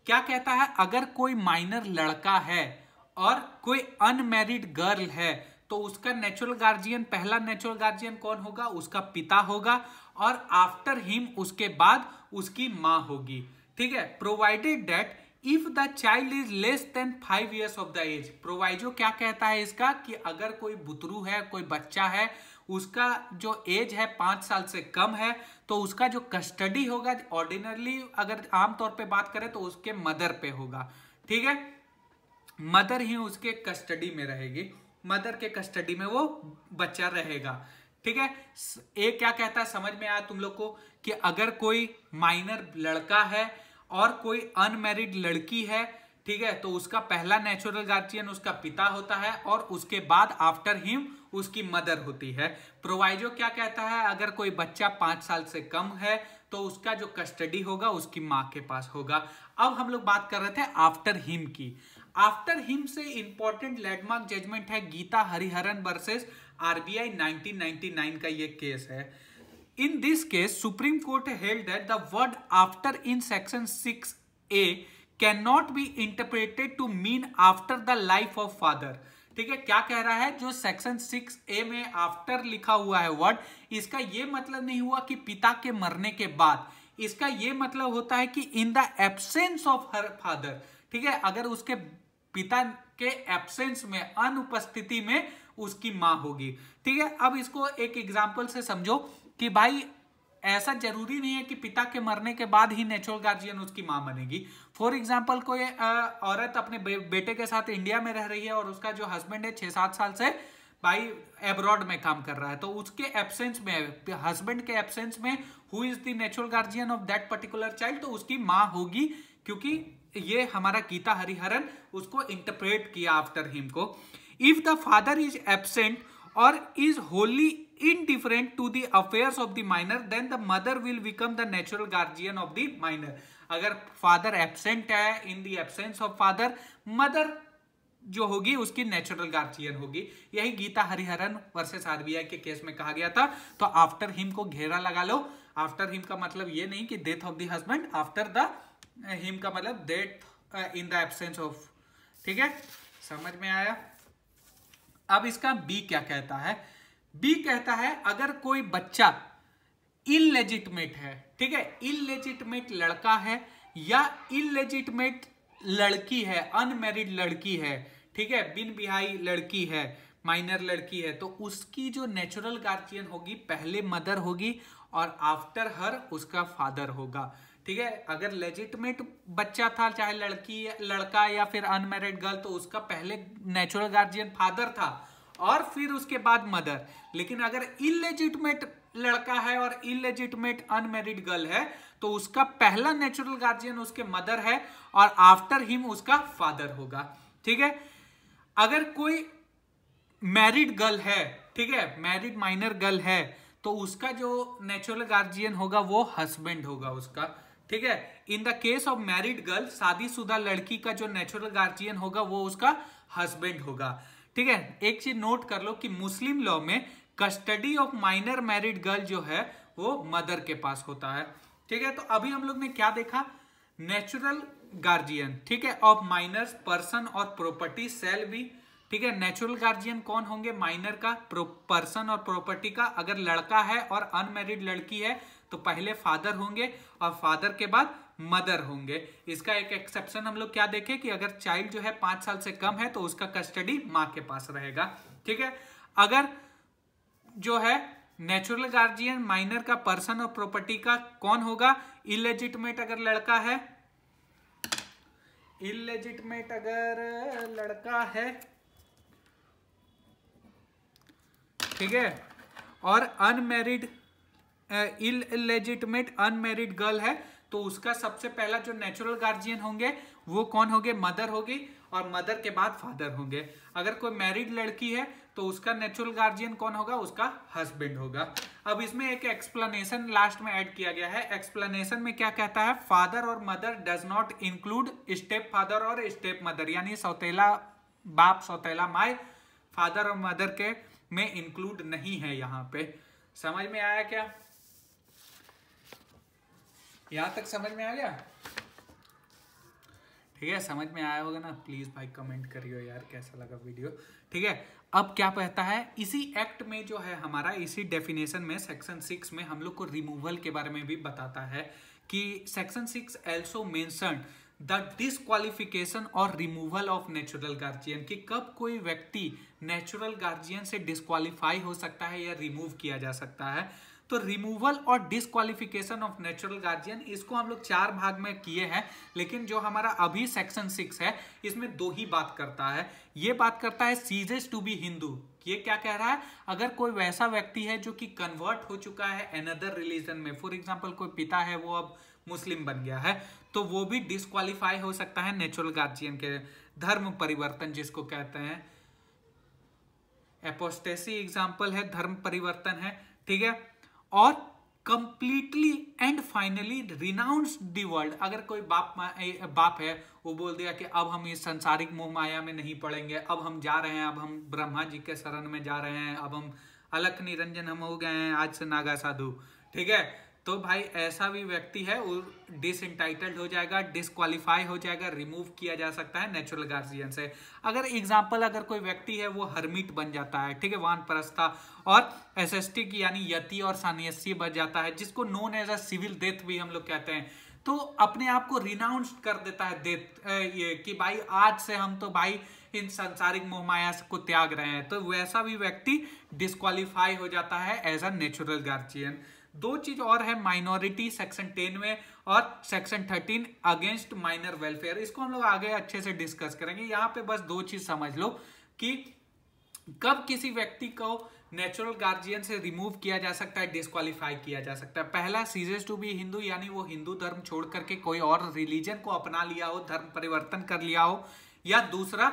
क्या कहता है, अगर कोई माइनर लड़का है और कोई अनमैरिड गर्ल है तो उसका नेचुरल गार्जियन, पहला नेचुरल गार्जियन कौन होगा, उसका पिता होगा, और आफ्टर हिम उसके बाद उसकी मां होगी, ठीक है। Provided that if the child is less than 5 years of the age. Proviso क्या कहता है इसका, कि अगर कोई बुतरू है, कोई बच्चा है, उसका जो एज है 5 साल से कम है, तो उसका जो कस्टडी होगा, ऑर्डिनरली अगर आमतौर पे बात करें तो उसके मदर पे होगा, ठीक है। मदर ही उसके कस्टडी में रहेगी, मदर के कस्टडी में वो बच्चा रहेगा, ठीक है। ये क्या कहता है, समझ में आया तुम लोग को, कि अगर कोई माइनर लड़का है और कोई अनमैरिड लड़की है, ठीक है, तो उसका पहला नेचुरल गार्जियन उसका पिता होता है और उसके बाद आफ्टर हिम उसकी मदर होती है। प्रोवाइजो क्या कहता है, अगर कोई बच्चा 5 साल से कम है तो उसका जो कस्टडी होगा उसकी मां के पास होगा। अब हम लोग बात कर रहे थे आफ्टर हिम की। आफ्टर हिम से इंपॉर्टेंट लैंडमार्क जजमेंट है गीता हरिहरन वर्सेस आरबीआई 1999 का ये केस है। In this case, Supreme Court held that the word after in section 6A cannot be interpreted to mean after the life of father, ठीक है। क्या कह रहा है, जो सेक्शन 6A में आफ्टर लिखा हुआ है वर्ड, इसका ये मतलब नहीं हुआ कि पिता के मरने के बाद, इसका ये मतलब होता है कि in the absence of her father, ठीक है। अगर उसके पिता के एब्सेंस में, अनुपस्थिति में उसकी मां होगी, ठीक है। अब इसको एक एग्जाम्पल से समझो कि भाई ऐसा जरूरी नहीं है कि पिता के मरने के बाद ही नेचुरल गार्जियन उसकी मां बनेगी। फॉर एग्जांपल कोई औरत अपने बेटे के साथ इंडिया में रह रही है और उसका जो हस्बैंड है 6-7 साल से भाई एब्रॉड में काम कर रहा है, तो उसके एब्सेंस में, हस्बैंड के एब्सेंस में who is the natural guardian of that particular child, तो उसकी मां होगी, क्योंकि ये हमारा गीता हरिहरन उसको इंटरप्रेट किया आफ्टर हिम को। If the father is absent or is wholly indifferent to the affairs of the minor, then the mother will become the natural guardian of the minor. अगर फादर एब्सेंट है, in the absence of father, mother जो होगी उसकी natural guardian होगी। यही Gita Hariharan versus RBI के case में कहा गया था। तो आफ्टर हिम को घेरा लगा लो। आफ्टर हिम का मतलब ये नहीं कि death of the husband, after the him का मतलब death in the absence of, ठीक है, समझ में आया। अब इसका बी क्या कहता है, बी कहता है अगर कोई बच्चा इलेजिटिमेट है, ठीक है, इलेजिटिमेट लड़का है या इलेजिटिमेट लड़की है, अनमैरिड लड़की है, ठीक है, बिन बिहाई लड़की है, माइनर लड़की है, तो उसकी जो नेचुरल गार्जियन होगी पहले मदर होगी और आफ्टर हर उसका फादर होगा, ठीक है। अगर लेजिटिमेट बच्चा था, चाहे लड़की लड़का या फिर अनमैरिड गर्ल, तो उसका पहले नेचुरल गार्जियन फादर था और फिर उसके बाद मदर। लेकिन अगर इलेजिटिमेट लड़का है और इलेजिटिमेट अनमैरिड गर्ल है तो उसका पहला नेचुरल गार्जियन उसके मदर है और आफ्टर हिम उसका फादर होगा। ठीक है। अगर कोई मैरिड गर्ल है, ठीक है, मैरिड माइनर गर्ल है, तो उसका जो नेचुरल गार्जियन होगा वो हस्बैंड होगा उसका। ठीक है। In the case of married girl, शादीशुदा लड़की का जो नेचुरल गार्जियन होगा वो उसका हस्बैंड होगा। ठीक है। एक चीज नोट कर लो कि मुस्लिम लॉ में custody of minor married girl जो है वो मदर के पास होता है। ठीक है। तो अभी हम लोग ने क्या देखा, नेचुरल गार्जियन, ठीक है, ऑफ माइनर्स पर्सन और प्रॉपर्टी शैल बी। ठीक है। नेचुरल गार्जियन कौन होंगे, माइनर का, पर्सन और प्रॉपर्टी का। अगर लड़का है और अनमैरिड लड़की है तो पहले फादर होंगे और फादर के बाद मदर होंगे। इसका एक एक्सेप्शन हम लोग क्या देखे कि अगर चाइल्ड जो है 5 साल से कम है तो उसका कस्टडी मां के पास रहेगा। ठीक है। अगर जो है नेचुरल गार्जियन माइनर का, पर्सन और प्रॉपर्टी का कौन होगा, इलेजिटिमेट अगर लड़का है, इलेजिटिमेट अगर लड़का है, ठीक है, और अनमैरिड इलेजिटिमेट अनमैरिड गर्ल है तो उसका सबसे पहला जो नेचुरल गार्जियन होंगे वो कौन होंगे, मदर होगी और मदर के बाद फादर होंगे। अगर कोई मैरिड लड़की है तो उसका नेचुरल गार्जियन कौन होगा, उसका हस्बैंड होगा। अब इसमें एक एक्सप्लेनेशन लास्ट में ऐड किया गया है। एक्सप्लेनेशन में क्या कहता है, फादर और mother does not include step father और स्टेप मदर, यानी सौतेला बाप सौतेला माई फादर और मदर के में इंक्लूड नहीं है। यहां पे समझ में आया क्या, यहां तक समझ में आ गया? ठीक है, समझ में आया होगा ना, प्लीज भाई कमेंट करियो यार कैसा लगा वीडियो। ठीक है। अब क्या कहता है इसी एक्ट में जो है हमारा, इसी डेफिनेशन में सेक्शन 6 में हम लोग को रिमूवल के बारे में भी बताता है कि section 6 also mention the disqualification और रिमूवल ऑफ नेचुरल गार्जियन, कि कब कोई व्यक्ति नेचुरल गार्जियन से डिस्क्वालीफाई हो सकता है या रिमूव किया जा सकता है। तो रिमूवल और डिस्क्वालिफिकेशन ऑफ नेचुरल गार्जियन, इसको हम लोग 4 भाग में किए हैं, लेकिन जो हमारा अभी सेक्शन 6 है इसमें 2 ही बात करता है। ये बात करता है सीजेस टू बी हिंदू। ये क्या कह रहा है, अगर कोई वैसा व्यक्ति है जो कि कन्वर्ट हो चुका है अनदर रिलीजन में, फॉर एग्जाम्पल कोई पिता है वो अब मुस्लिम बन गया है, तो वो भी डिस्क्वालीफाई हो सकता है नेचुरल गार्जियन के, धर्म परिवर्तन जिसको कहते हैं, एपोस्टेसी एग्जाम्पल है, धर्म परिवर्तन है। ठीक है। और completely and finally renounce the world, अगर कोई बाप है वो बोल दिया कि अब हम इस संसारिक मोह माया में नहीं पड़ेंगे, अब हम जा रहे हैं, अब हम ब्रह्मा जी के शरण में जा रहे हैं, अब हम अलख निरंजन हम हो गए हैं, आज से नागा साधु। ठीक है। तो भाई ऐसा भी व्यक्ति है वो डिसएंटाइटल्ड हो जाएगा, डिस्क्वालीफाई हो जाएगा, रिमूव किया जा सकता है नेचुरल गार्जियन से। अगर एग्जाम्पल, अगर कोई व्यक्ति है वो हर्मिट बन जाता है, ठीक है, वानप्रस्था, और एसेस्टिक यानी यति और सन्यासी बन जाता है, जिसको known as a civil death भी हम लोग कहते हैं, तो अपने आप को रिनाउंस कर देता है डेथ, ये कि भाई आज से हम तो भाई इन सांसारिक मोह माया को त्याग रहे हैं, तो वैसा भी व्यक्ति डिस्क्वालीफाई हो जाता है एज अ नेचुरल गार्जियन। 2 चीज और है माइनॉरिटी सेक्शन 10 में और सेक्शन 13 अगेंस्ट माइनर वेलफेयर, इसको हम लोग आगे अच्छे से डिस्कस करेंगे। यहां पे बस 2 चीज समझ लो कि कब किसी व्यक्ति को नेचुरल गार्जियन से रिमूव किया जा सकता है, डिस्क्वालीफाई किया जा सकता है। पहला सीजेस टू बी हिंदू, यानी वो हिंदू धर्म छोड़ करके कोई और रिलीजन को अपना लिया हो, धर्म परिवर्तन कर लिया हो, या दूसरा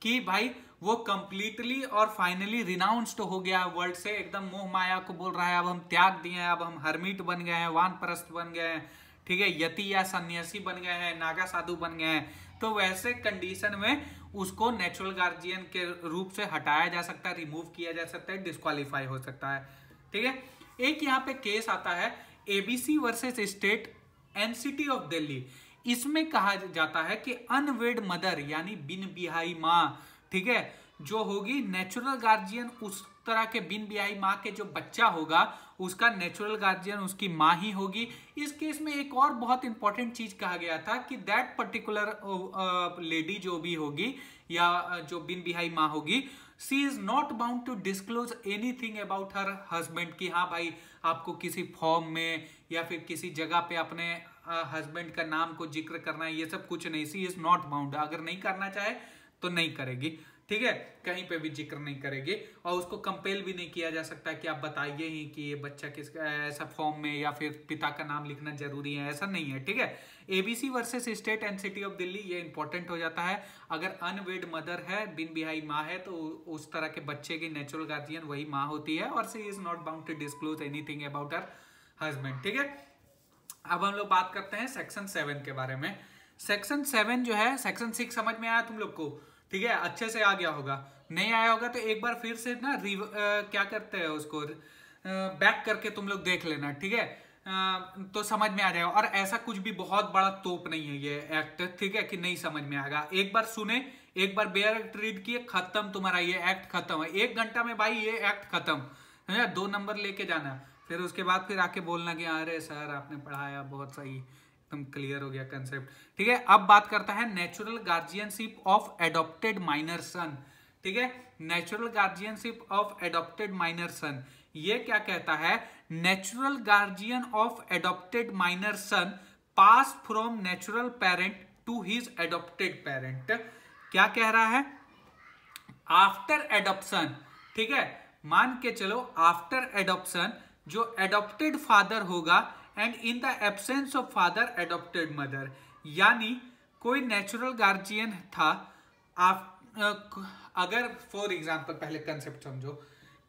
कि भाई वो कंप्लीटली और फाइनली रिनाउंस्ड हो गया वर्ल्ड से, एकदम मोह माया को बोल रहा है अब हम त्याग दिए हैं, अब हम हर्मिट बन गए हैं, वानप्रस्थ बन गए हैं, ठीक है, यति या सन्यासी बन गए हैं, नागा साधु बन गए हैं, तो वैसे कंडीशन में उसको नेचुरल गार्जियन के रूप से हटाया जा सकता है, रिमूव किया जा सकता है, डिस्क्वालीफाई हो सकता है। ठीक है। एक यहाँ पे केस आता है ABC versus state NCT of Delhi. इसमें कहा जाता है कि अनवेड मदर यानी बिन बिहाई माँ, ठीक है, जो होगी नेचुरल गार्जियन, उस तरह के बिन बिहाई माँ के जो बच्चा होगा उसका नेचुरल गार्जियन उसकी माँ ही होगी। इस केस में एक और बहुत इंपॉर्टेंट चीज कहा गया था कि दैट पर्टिकुलर लेडी जो भी होगी या जो बिन बिहाई माँ होगी, she is not bound to disclose anything about her husband, की हाँ भाई आपको किसी फॉर्म में या फिर किसी जगह पे अपने हस्बैंड का नाम को जिक्र करना है, ये सब कुछ नहीं। सी इज नॉट बाउंड, अगर नहीं करना चाहे तो नहीं करेगी, ठीक है, कहीं पे भी जिक्र नहीं करेगी। और उसको कंपेल भी नहीं किया जा सकता कि आप बताइए ही कि ये बच्चा किसका, ऐसा फॉर्म में या फिर पिता का नाम लिखना जरूरी है, ऐसा नहीं है, ठीक है। ABC versus state and city of Delhi, ये इंपॉर्टेंट हो जाता है। अगर अनवेड मदर है, बिन बिहाई माँ है, तो उस तरह के बच्चे की नेचुरल गार्जियन वही माँ होती है। और she is not bound to disclose anything about her husband, ठीक है। अब हम लोग बात करते हैं सेक्शन 7 के बारे में। सेक्शन 7 जो है, सेक्शन 6 समझ में आया तुम लोग को, ठीक है, अच्छे से आ गया होगा। नहीं आया होगा तो एक बार फिर से ना क्या करते हैं उसको बैक करके तुम लोग देख लेना, ठीक है, तो समझ में आ जाएगा। और ऐसा कुछ भी बहुत बड़ा तोप नहीं है ये एक्ट, ठीक है, कि नहीं समझ में आएगा। एक बार सुने, एक बार बेयर रीड किए, खत्म, तुम्हारा ये एक्ट खत्म है 1 घंटा में भाई, ये एक्ट खत्म है। 2 नंबर लेके जाना, फिर उसके बाद फिर आके बोलना कि अरे सर आपने पढ़ाया बहुत सही, एकदम क्लियर हो गया कंसेप्ट, ठीक है। अब बात करता है natural guardianship of adopted minor son, ठीक है। Natural guardianship of adopted minor son, ये क्या कहता है, natural guardian of adopted minor son pass from natural parent to his adopted parent. क्या कह रहा है, आफ्टर एडॉप्शन, ठीक है, मान के चलो आफ्टर एडॉप्शन जो एडॉप्टेड फादर होगा and in the absence of father adopted mother, यानी कोई नेचुरल गार्जियन था, अगर फॉर एग्जांपल पहले कंसेप्ट समझो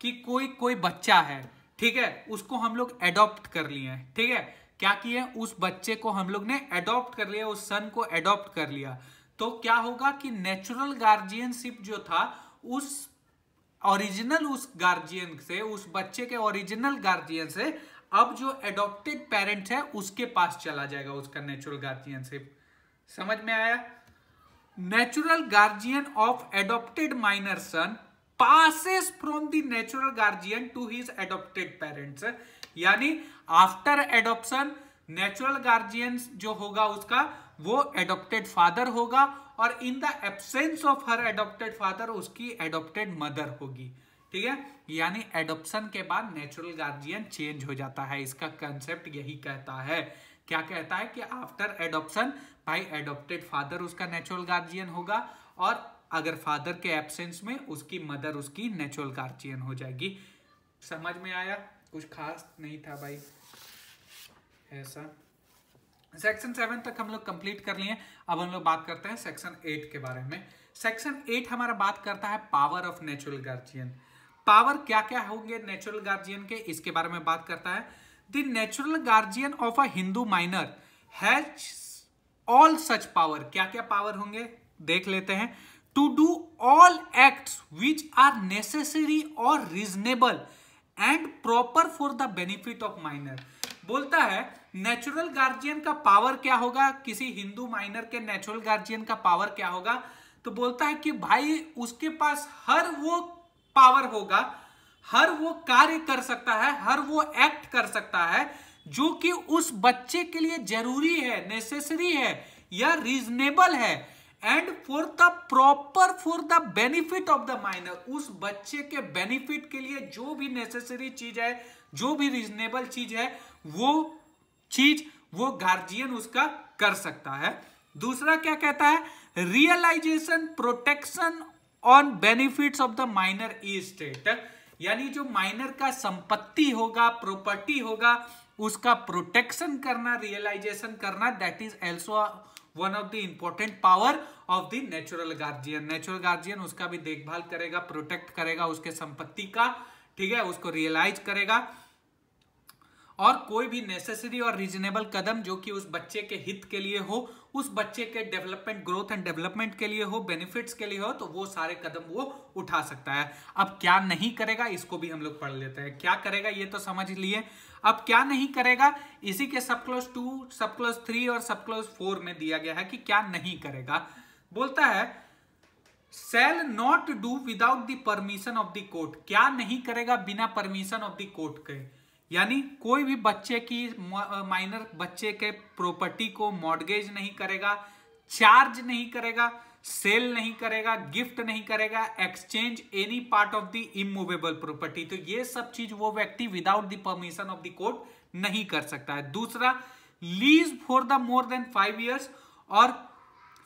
कि कोई बच्चा है, ठीक है, उसको हम लोग एडॉप्ट कर लिए, ठीक है, क्या किए, उस बच्चे को हम लोग ने एडॉप्ट कर लिया, उस सन को एडॉप्ट कर लिया, तो क्या होगा कि नेचुरल गार्जियनशिप जो था उस ओरिजिनल, उस गार्जियन से, उस बच्चे के ओरिजिनल गार्जियन से अब जो एडॉप्टेड पेरेंट है उसके पास चला जाएगा उसका नेचुरल गार्जियनशिप। समझ में आया, natural guardian of adopted minor son passes from the natural guardian to his adopted parents, यानी आफ्टर एडॉप्शन नेचुरल गार्जियन जो होगा उसका वो एडॉप्टेड फादर होगा, और in the absence of her adopted father उसकी एडॉप्टेड मदर होगी, ठीक है। यानी एडॉप्शन के बाद नेचुरल गार्जियन चेंज हो जाता है, इसका कंसेप्ट यही कहता है। क्या कहता है कि आफ्टर एडॉप्शन भाई एडॉप्टेड फादर उसका नेचुरल गार्जियन होगा, और अगर फादर के एब्सेंस में उसकी मदर उसकी नेचुरल गार्जियन हो जाएगी। समझ में आया, कुछ खास नहीं था भाई ऐसा। सेक्शन 7 तक हम लोग कंप्लीट कर लिए। अब हम लोग बात करते हैं सेक्शन 8 के बारे में। सेक्शन 8 हमारा बात करता है power of natural guardian. Power क्या क्या होंगे नेचुरल गार्जियन के, इसके बारे में बात करता है। The natural guardian of a Hindu minor has all such power, क्या क्या पावर होंगे देख लेते हैं। To do all acts which are necessary और reasonable and proper for the benefit of minor. बोलता है नेचुरल गार्जियन का पावर क्या होगा, किसी हिंदू माइनर के नेचुरल गार्जियन का पावर क्या होगा, तो बोलता है कि भाई उसके पास हर वो पावर होगा, हर वो कार्य कर सकता है, हर वो एक्ट कर सकता है जो कि उस बच्चे के लिए जरूरी है, नेसेसरी है या रीजनेबल है, and for the proper for the benefit of the minor, उस बच्चे के बेनिफिट के लिए जो भी नेसेसरी चीज है, जो भी रीजनेबल चीज है, वो चीज वो गार्जियन उसका कर सकता है। दूसरा क्या कहता है, realization protection on benefits of the minor estate, यानी जो माइनर का संपत्ति होगा, प्रॉपर्टी होगा, उसका प्रोटेक्शन करना, रियलाइजेशन करना, that is also one of the important power of the natural guardian. Natural guardian उसका भी देखभाल करेगा, प्रोटेक्ट करेगा उसके संपत्ति का, ठीक है, उसको रियलाइज करेगा, और कोई भी नेसेसरी और रीजनेबल कदम जो कि उस बच्चे के हित के लिए हो, उस बच्चे के डेवलपमेंट, ग्रोथ एंड डेवलपमेंट के लिए हो, बेनिफिट्स के लिए हो, तो वो सारे कदम वो उठा सकता है। अब क्या नहीं करेगा इसको भी हम लोग पढ़ लेते हैं। क्या करेगा ये तो समझ लिए, अब क्या नहीं करेगा इसी के सब क्लॉज 2, सब क्लॉज 3 और सब क्लॉज 4 में दिया गया है कि क्या नहीं करेगा। बोलता है shall not do without the permission of the court, क्या नहीं करेगा बिना परमिशन ऑफ द कोर्ट के, यानी कोई भी बच्चे की, माइनर बच्चे के प्रॉपर्टी को मॉर्गेज नहीं करेगा, चार्ज नहीं करेगा, सेल नहीं करेगा, गिफ्ट नहीं करेगा, exchange any part of the immovable property. तो ये सब चीज वो व्यक्ति without the permission of the court नहीं कर सकता है। दूसरा, lease for the more than 5 years और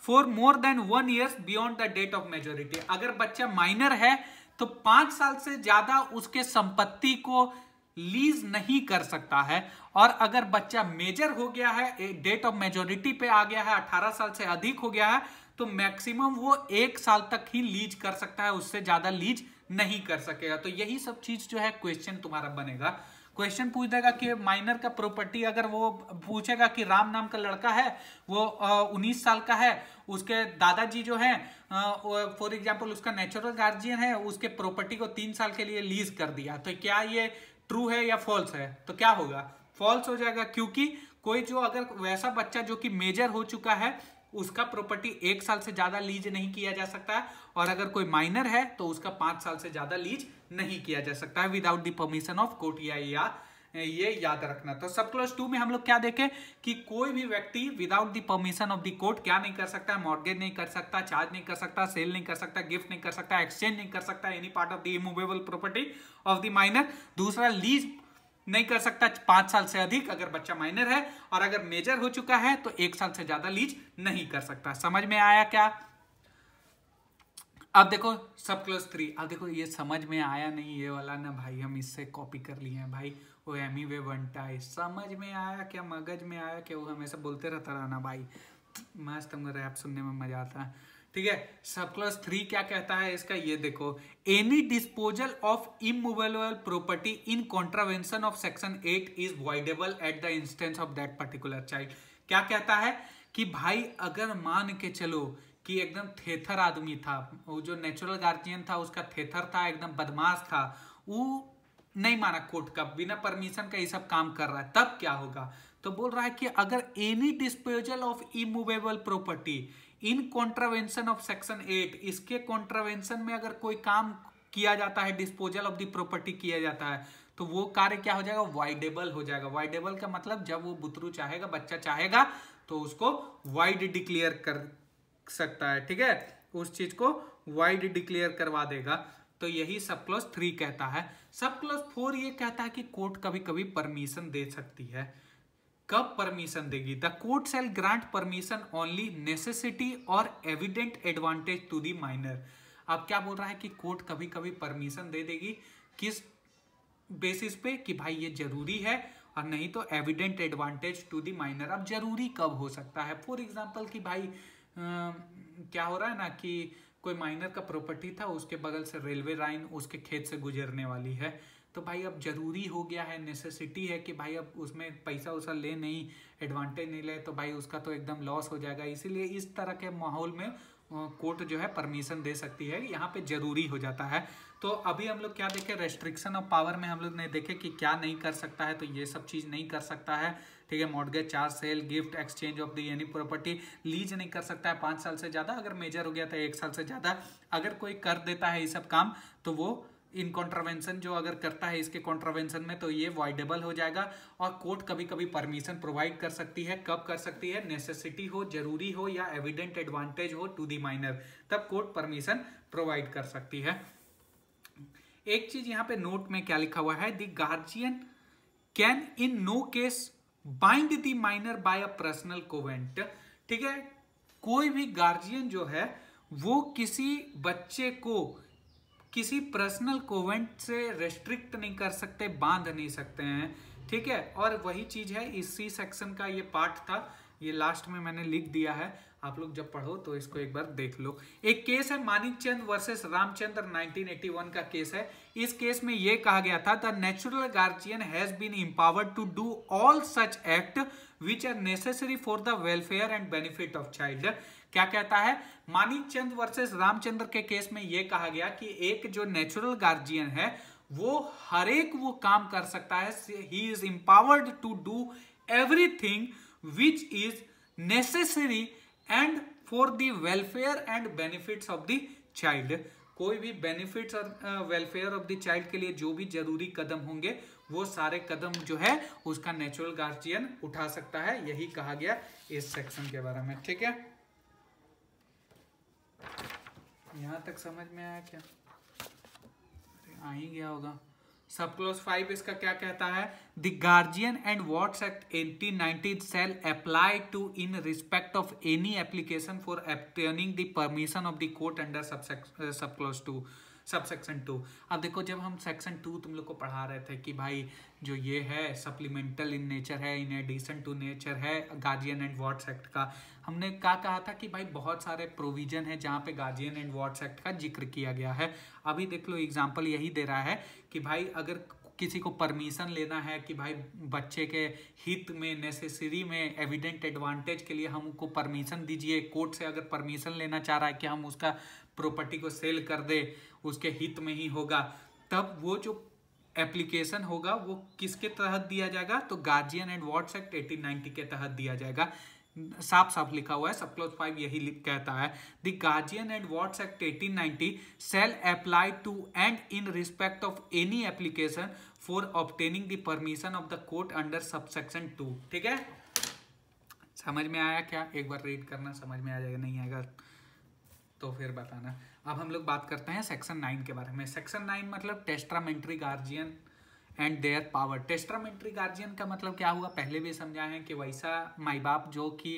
for more than 1 year beyond the date of majority. अगर बच्चा माइनर है तो 5 साल से ज्यादा उसके संपत्ति को लीज नहीं कर सकता है, और अगर बच्चा मेजर हो गया है, डेट ऑफ मेजोरिटी पे आ गया है, 18 साल से अधिक हो गया है, तो मैक्सिमम वो 1 साल तक ही लीज कर सकता है, उससे ज्यादा लीज नहीं कर सकेगा। तो यही सब चीज जो है क्वेश्चन तुम्हारा बनेगा। क्वेश्चन पूछ देगा कि माइनर का प्रॉपर्टी, अगर वो पूछेगा कि राम नाम का लड़का है, वो 19 साल का है, उसके दादाजी जो है फॉर एग्जांपल उसका नेचुरल गार्जियन है, उसके प्रॉपर्टी को 3 साल के लिए लीज कर दिया, तो क्या ये ट्रू है या फॉल्स है? तो क्या होगा? फॉल्स हो जाएगा, क्योंकि कोई जो अगर वैसा बच्चा जो कि मेजर हो चुका है उसका प्रॉपर्टी 1 साल से ज्यादा लीज नहीं किया जा सकता है, और अगर कोई माइनर है तो उसका 5 साल से ज्यादा लीज नहीं किया जा सकता है without the permission of court. ये याद रखना। तो सब क्लॉज 2 में हम लोग क्या देखें कि कोई भी व्यक्ति without the permission of the court क्या नहीं कर सकता है? मॉर्गेज नहीं कर सकता, चार्ज नहीं कर सकता, सेल नहीं कर सकता, गिफ्ट नहीं कर सकता, एक्सचेंज नहीं कर सकता any part of the immovable property of the minor. दूसरा, लीज नहीं कर सकता 5 साल से अधिक अगर बच्चा माइनर है, और अगर मेजर हो चुका है तो 1 साल से ज्यादा लीज नहीं कर सकता। समझ में आया क्या? अब देखो सब क्लोज 3। अब देखो ये समझ में आया नहीं, ये वाला ना भाई हम इससे कॉपी कर लिए हैं भाई, वो एमी वे बनता है। समझ में आया क्या? मगज में आया क्या? वो हमेशा बोलते रहता रहा ना भाई, मस्त तुमको रैप सुनने में मजा आता है। ठीक है, सब क्लॉज 3 क्या कहता है इसका? ये देखो, any disposal of immovable property in contravention of section 8 is voidable at the instance of that particular child. क्या कहता है कि भाई अगर मान के चलो कि एकदम थेथर आदमी था, वो जो नेचुरल गार्जियन था उसका थेथर था, एकदम बदमाश था, वो नहीं माना कोर्ट का, बिना परमिशन का ये सब काम कर रहा है, तब क्या होगा? तो बोल रहा है कि अगर any disposal of immovable property in contravention of section 8, इसके कॉन्ट्रावेंशन में अगर कोई काम किया जाता है, डिस्पोजल ऑफ द प्रॉपर्टी किया जाता है, तो वो कार्य क्या हो जाएगा? वाइडेबल हो जाएगा। वाइडेबल का मतलब जब वो बुतरू चाहेगा, बच्चा चाहेगा, तो उसको वाइड डिक्लेयर कर सकता है। ठीक है, उस चीज को वाइड डिक्लेयर करवा देगा। तो यही सब क्लॉज 3 कहता है। सब क्लॉज 4 ये कहता है कि कोर्ट कभी कभी परमिशन दे सकती है। कब परमिशन देगी? The court shall grant permission only necessity और evident advantage to the minor. अब क्या बोल रहा है कि कोर्ट कभी कभी परमिशन दे देगी, किस बेसिस पे? कि भाई ये जरूरी है, और नहीं तो evident advantage to the minor. अब जरूरी कब हो सकता है? फॉर एग्जाम्पल कि भाई क्या हो रहा है ना कि कोई माइनर का प्रॉपर्टी था, उसके बगल से रेलवे लाइन उसके खेत से गुजरने वाली है, तो भाई अब जरूरी हो गया है, नेसेसिटी है कि भाई अब उसमें पैसा उसा ले नहीं, एडवांटेज नहीं ले, तो भाई उसका तो एकदम लॉस हो जाएगा। इसीलिए इस तरह के माहौल में कोर्ट जो है परमिशन दे सकती है, यहाँ पे जरूरी हो जाता है। तो अभी हम लोग क्या देखे? रेस्ट्रिक्शन ऑफ पावर में हम लोग ने देखे कि क्या नहीं कर सकता है, तो ये सब चीज नहीं कर सकता है। ठीक है, mortgage, charge, sale, gift, exchange of the any property, lease नहीं कर सकता है 5 साल से ज्यादा, अगर मेजर हो गया तो 1 साल से ज्यादा। अगर कोई कर देता है ये सब काम, तो वो इन कॉन्ट्रावेंशन जो अगर करता है इसके कॉन्ट्रावेंशन में, तो ये वॉइडेबल हो जाएगा। और कोर्ट कभी कभी परमिशन प्रोवाइड कर सकती है। कब कर सकती है? नेसेसिटी हो, जरूरी हो, या एविडेंट एडवांटेज हो टू दी माइनर, तब कोर्ट परमिशन प्रोवाइड कर सकती है। एक चीज यहाँ पे नोट में क्या लिखा हुआ है? The guardian can in no case bind the minor by a personal covenant. ठीक है, कोई भी गार्जियन जो है वो किसी बच्चे को किसी पर्सनल कोवेंट से रेस्ट्रिक्ट नहीं कर सकते, बांध नहीं सकते हैं। ठीक है, और वही चीज है, इसी सेक्शन का ये पार्ट था, ये लास्ट में मैंने लिख दिया है, आप लोग जब पढ़ो तो इसको एक बार देख लो। एक केस है मानिकचंद वर्सेस रामचंद्र, 1981 का केस है। इस केस में ये कहा गया था, the natural guardian has been empowered to do all such act which are necessary for the welfare and benefit of child. क्या कहता है? मानिकचंद वर्सेस रामचंद्र के केस में यह कहा गया कि एक जो नेचुरल गार्जियन है वो हर एक वो काम कर सकता है, he is empowered to do everything which is necessary and for the welfare and benefits of the child. कोई भी बेनिफिट्स और वेलफेयर ऑफ द चाइल्ड के लिए जो भी जरूरी कदम होंगे, वो सारे कदम जो है उसका नेचुरल गार्जियन उठा सकता है। यही कहा गया इस सेक्शन के बारे में। ठीक है, यहाँ तक समझ में आया क्या? आ ही गया होगा। सब क्लॉज 5 इसका क्या कहता है? The guardian and wards act 1890 shall apply to in respect of any application for obtaining the permission of the court under sub clause 2 subsection 2। अब देखो, जब हम सेक्शन 2 तुम लोग को पढ़ा रहे थे कि भाई जो ये है सप्लीमेंटल इन नेचर है, इन एडिशन टू नेचर है गार्जियन एंड वॉट्स एक्ट का, हमने क्या कहा था कि भाई बहुत सारे प्रोविजन है जहाँ पे गार्जियन एंड वॉट्स एक्ट का जिक्र किया गया है। अभी देख लो एग्जाम्पल यही दे रहा है कि भाई अगर किसी को परमिशन लेना है कि भाई बच्चे के हित में, नेसेसरी में, एविडेंट एडवांटेज के लिए हमको परमिशन दीजिए, कोर्ट से अगर परमिशन लेना चाह रहा है कि हम उसका प्रॉपर्टी को सेल कर दे, उसके हित में ही होगा, तब वो जो एप्लीकेशन होगा वो किसके तहत दिया जाएगा? तो गार्जियन एंड वॉट्स एक्ट 1890 के तहत दिया जाएगा। साफ साफ लिखा हुआ है, सब क्लॉज 5 यही कहता है, the guardian and wards act 1890 shall apply to and in respect of any application for obtaining the permission of the court under subsection 2। ठीक है, समझ में आया क्या? एक बार रीड करना, समझ में आ जाएगा, नहीं आएगा तो फिर बताना। अब हम लोग बात करते हैं सेक्शन 9 के बारे में। सेक्शन 9 मतलब testamentary guardian and their power. Testamentary guardian का मतलब क्या हुआ? पहले भी समझा है कि वैसा माई बाप जो कि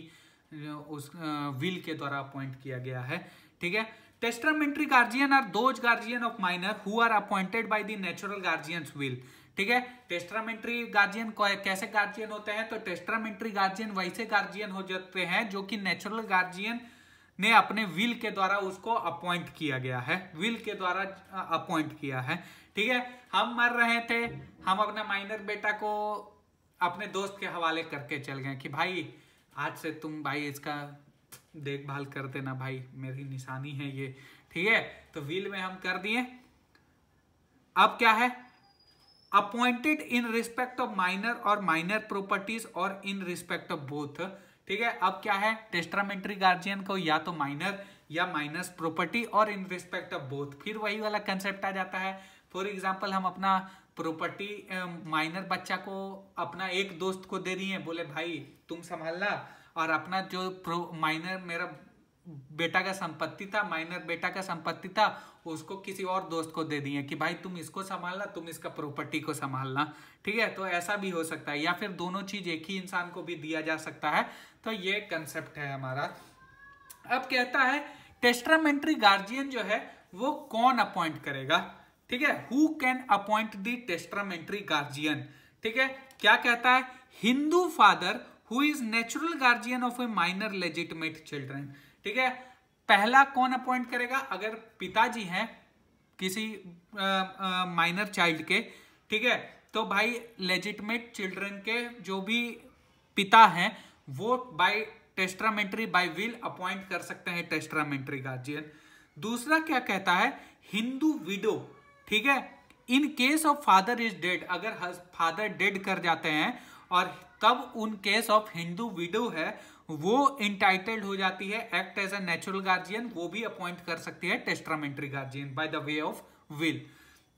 उस विल के द्वारा अपॉइंट किया गया है। ठीक है, testamentary guardian are those guardian of minor who are appointed by the natural guardians will. ठीक है, टेस्टामेंट्री गार्जियन कैसे गार्जियन होते हैं? तो टेस्टामेंट्री गार्जियन वैसे गार्जियन हो जाते हैं जो कि नेचुरल गार्जियन ने अपने विल के द्वारा उसको अपॉइंट किया गया है, विल के द्वारा अपॉइंट किया है। ठीक है, हम मर रहे थे, हम अपना माइनर बेटा को अपने दोस्त के हवाले करके चल गए कि भाई आज से तुम भाई इसका देखभाल कर देना, भाई मेरी निशानी है ये। ठीक है, तो विल में हम कर दिए। अब क्या है? Appointed in respect of minor और माइनर प्रॉपर्टीज और इन रिस्पेक्ट ऑफ बोथ। ठीक है, अब क्या है? टेस्टामेंट्री गार्जियन को या तो माइनर या माइनस प्रॉपर्टी और इन रिस्पेक्ट ऑफ बोथ। फिर वही वाला कंसेप्ट आ जाता है। फॉर एग्जांपल हम अपना प्रॉपर्टी माइनर बच्चा को अपना एक दोस्त को दे दिए, बोले भाई तुम संभालना, और अपना जो माइनर मेरा बेटा का संपत्ति था, माइनर बेटा का संपत्ति था, उसको किसी और दोस्त को दे दिए कि भाई तुम इसको संभालना, तुम इसका प्रॉपर्टी को संभालना। ठीक है, तो ऐसा भी हो सकता है, या फिर दोनों चीज एक ही इंसान को भी दिया जा सकता है। तो ये कंसेप्ट है हमारा। अब कहता है टेस्टामेंट्री गार्जियन जो है वो कौन अपॉइंट करेगा? ठीक है, who can appoint the testamentary guardian. ठीक है, क्या कहता है? Hindu father who is natural guardian of a minor legitimate children. ठीक है, पहला कौन अपॉइंट करेगा? अगर पिताजी हैं किसी माइनर चाइल्ड के, ठीक है, तो भाई लेजिटिमेट चिल्ड्रन के जो भी पिता हैं वो by testamentary by will appoint कर सकते हैं टेस्टामेंट्री गार्जियन। दूसरा क्या कहता है? हिंदू विडो। ठीक है, in case of father is dead, अगर फादर डेड कर जाते हैं और तब उन केस ऑफ हिंदू विडो है वो इंटाइटल्ड हो जाती है act as a natural guardian, वो भी अपॉइंट कर सकती है testamentary guardian by the way of will.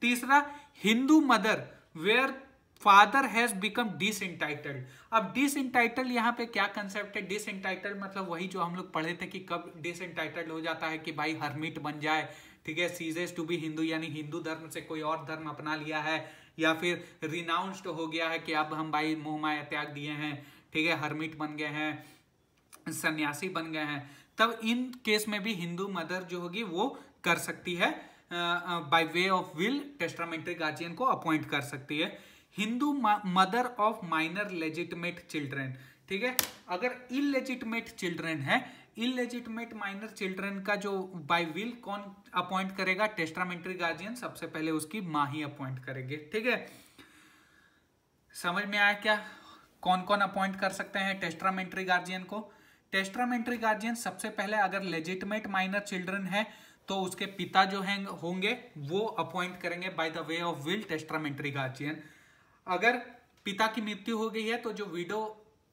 तीसरा, Hindu mother where father has become disentitled. अब डिसएंटाइटल्ड यहाँ पे क्या कंसेप्ट है? डिसएंटाइटल्ड मतलब वही जो हम लोग पढ़े थे कि कब डिसएंटाइटल्ड हो जाता है कि भाई हर्मिट बन जाए, ठीक है, सीजेस टू बी हिंदू, यानी हिंदू धर्म से कोई और धर्म अपना लिया है, या फिर रिनाउंस्ड हो गया है कि अब हम भाई मोह माया त्याग दिए हैं, ठीक है, हर्मिट बन गए हैं, सन्यासी बन गए हैं, तब इन केस में भी हिंदू मदर जो होगी वो कर सकती है by way of will, testamentary guardian को अपॉइंट कर सकती है। Hindu mother of minor legitimate children. ठीक है, अगर इलेजिटिमेट चिल्ड्रन है, इलेजिटिमेट माइनर चिल्ड्रन का जो बाय विल कौन अपॉइंट करेगा? Testamentary guardian. सबसे पहले उसकी मां ही अपॉइंट करेंगे। ठीक है, समझ में आया क्या? कौन कौन अपॉइंट कर सकते हैं टेस्टामेंट्री गार्जियन को? टेस्टामेंट्री गार्जियन सबसे पहले अगर लेजिटिमेट माइनर चिल्ड्रन है तो उसके पिता जो हैं होंगे वो अपॉइंट करेंगे bye the way of will testamentary guardian. अगर पिता की मृत्यु हो गई है तो जो विडो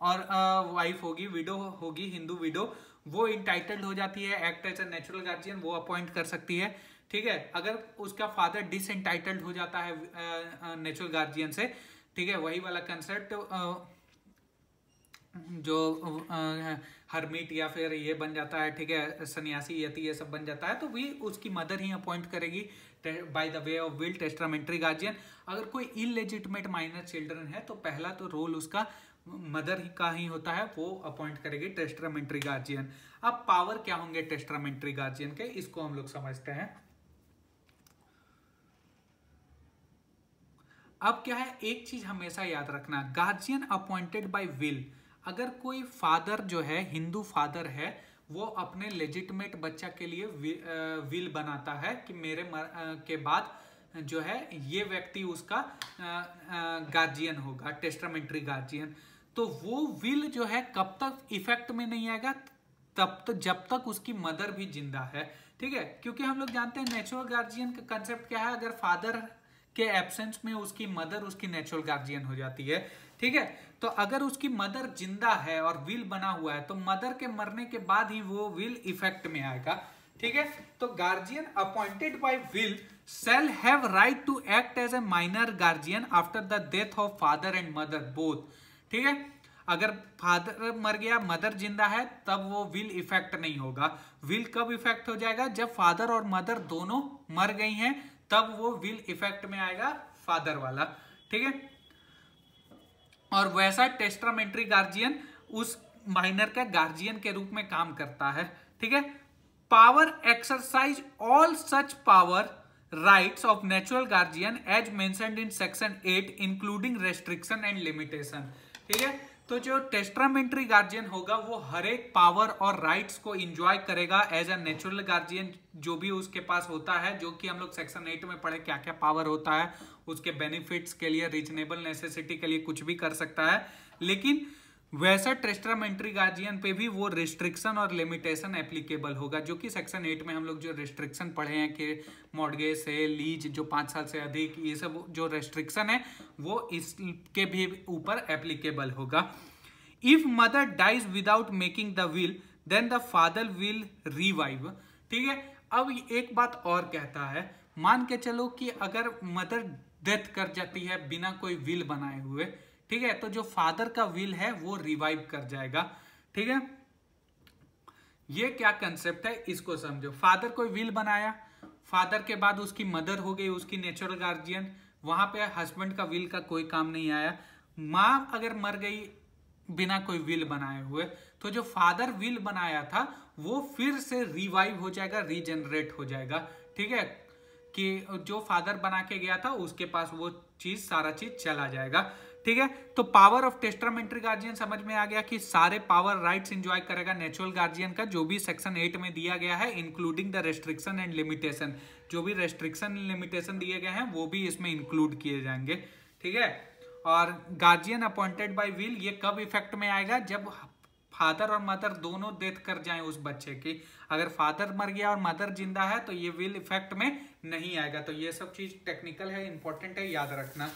और वाइफ होगी, विडो होगी, हिंदू विडो, वो इंटाइटल्ड हो जाती है act as a natural guardian, वो अपॉइंट कर सकती है। ठीक है, अगर उसका फादर डिसएंटाइटल्ड हो जाता है नेचुरल गार्जियन से, ठीक है, वही वाला कंसेप्ट जो हरमिट या फिर ये बन जाता है, ठीक है, सन्यासी यति ये सब बन जाता है, तो भी उसकी मदर ही अपॉइंट करेगी bye the way of will testamentary guardian. अगर कोई इलेजिटिमेट माइनर चिल्ड्रन है तो पहला तो रोल उसका मदर का ही होता है, वो अपॉइंट करेगी टेस्टामेंट्री गार्जियन। अब पावर क्या होंगे टेस्टामेंट्री गार्जियन के, इसको हम लोग समझते हैं। अब क्या है, एक चीज हमेशा याद रखना, गार्जियन अपॉइंटेड बाय विल। अगर कोई फादर जो है, हिंदू फादर है, वो अपने लेजिटिमेट बच्चा के लिए विल बनाता है कि मेरे के बाद जो है ये व्यक्ति उसका गार्जियन होगा, टेस्टामेंट्री गार्जियन। तो वो विल जो है कब तक इफेक्ट में नहीं आएगा, तब तक जब तक उसकी मदर भी जिंदा है, ठीक है। क्योंकि हम लोग जानते हैं नेचुरल गार्जियन का कंसेप्ट क्या है, अगर फादर के एब्सेंस में उसकी मदर उसकी नेचुरल गार्जियन हो जाती है, ठीक है। तो अगर उसकी मदर जिंदा है और विल बना हुआ है तो मदर के मरने के बाद ही वो विल इफेक्ट में आएगा, ठीक है। तो guardian appointed by will shall have right to act as a minor guardian after the death of father and mother both, ठीक है। अगर फादर मर गया, मदर जिंदा है, तब वो विल इफेक्ट नहीं होगा। विल कब इफेक्ट हो जाएगा, जब फादर और मदर दोनों मर गई हैं, तब वो विल इफेक्ट में आएगा, फादर वाला, ठीक है। और वैसा टेस्टामेंट्री गार्जियन उस माइनर का गार्जियन के रूप में काम करता है, ठीक है। Power exercise all such power rights of natural guardian as mentioned in section 8 including restriction and limitation, ठीक है। तो जो टेस्टामेंट्री गार्जियन होगा वो हर एक पावर और राइट्स को एंजॉय करेगा एज अ नेचुरल गार्जियन, जो भी उसके पास होता है, जो कि हम लोग सेक्शन 8 में पढ़े क्या क्या पावर होता है, उसके बेनिफिट्स के लिए, रीजनेबल नेसेसिटी के लिए कुछ भी कर सकता है। लेकिन वैसा टेस्टामेंट्री गार्जियन पे भी वो रिस्ट्रिक्शन और लिमिटेशन एप्लीकेबल होगा, जो कि सेक्शन 8 में हम लोग जो रिस्ट्रिक्शन पढ़े हैं कि मॉर्गेज से लीज जो 5 साल से अधिक, ये सब जो रिस्ट्रिक्शन है वो इसके भी ऊपर एप्लीकेबल होगा। If mother dies without making the will then the father will revive, ठीक है। अब एक बात और कहता है, मान के चलो कि अगर मदर डेथ कर जाती है बिना कोई विल बनाए हुए, ठीक है, तो जो फादर का विल है वो रिवाइव कर जाएगा, ठीक है। ये क्या कंसेप्ट है, इसको समझो। फादर कोई विल बनाया, फादर के बाद उसकी मदर हो गई उसकी नेचुरल गार्जियन, वहां पे हस्बैंड का विल का कोई काम नहीं आया। माँ अगर मर गई बिना कोई विल बनाए हुए, तो जो फादर विल बनाया था वो फिर से रिवाइव हो जाएगा, रीजनरेट हो जाएगा, ठीक है, कि जो फादर बना के गया था उसके पास वो चीज, सारा चीज चला जाएगा, ठीक है। तो पावर ऑफ टेस्टामेंट्री गार्जियन समझ में आ गया कि सारे पावर राइट्स एंजॉय करेगा नेचुरल गार्जियन का, जो भी सेक्शन 8 में दिया गया है, including the restriction and limitation. जो भी रेस्ट्रिक्शन लिमिटेशन दिए गए हैं वो भी इसमें इंक्लूड किए जाएंगे, ठीक है। और गार्जियन अपॉइंटेड बाय विल ये कब इफेक्ट में आएगा, जब फादर और मदर दोनों डेथ कर जाएं उस बच्चे की। अगर फादर मर गया और मदर जिंदा है तो ये विल इफेक्ट में नहीं आएगा। तो ये सब चीज टेक्निकल है, इंपॉर्टेंट है, याद रखना।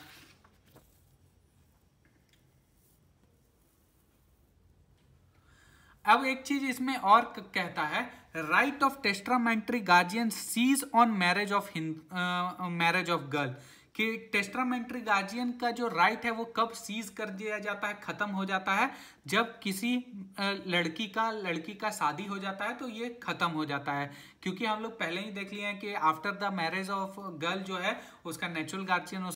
अब एक चीज इसमें और कहता है, right of testamentary guardian cease on marriage of girl, कि टेस्टामेंट्री गार्जियन का जो राइट है वो कब सीज कर दिया जाता है, खत्म हो जाता है, जब किसी लड़की का शादी हो जाता है तो ये खत्म हो जाता है। क्योंकि हम लोग पहले ही देख लिए हैं कि after the marriage of girl जो है उसका नेचुरल गार्जियन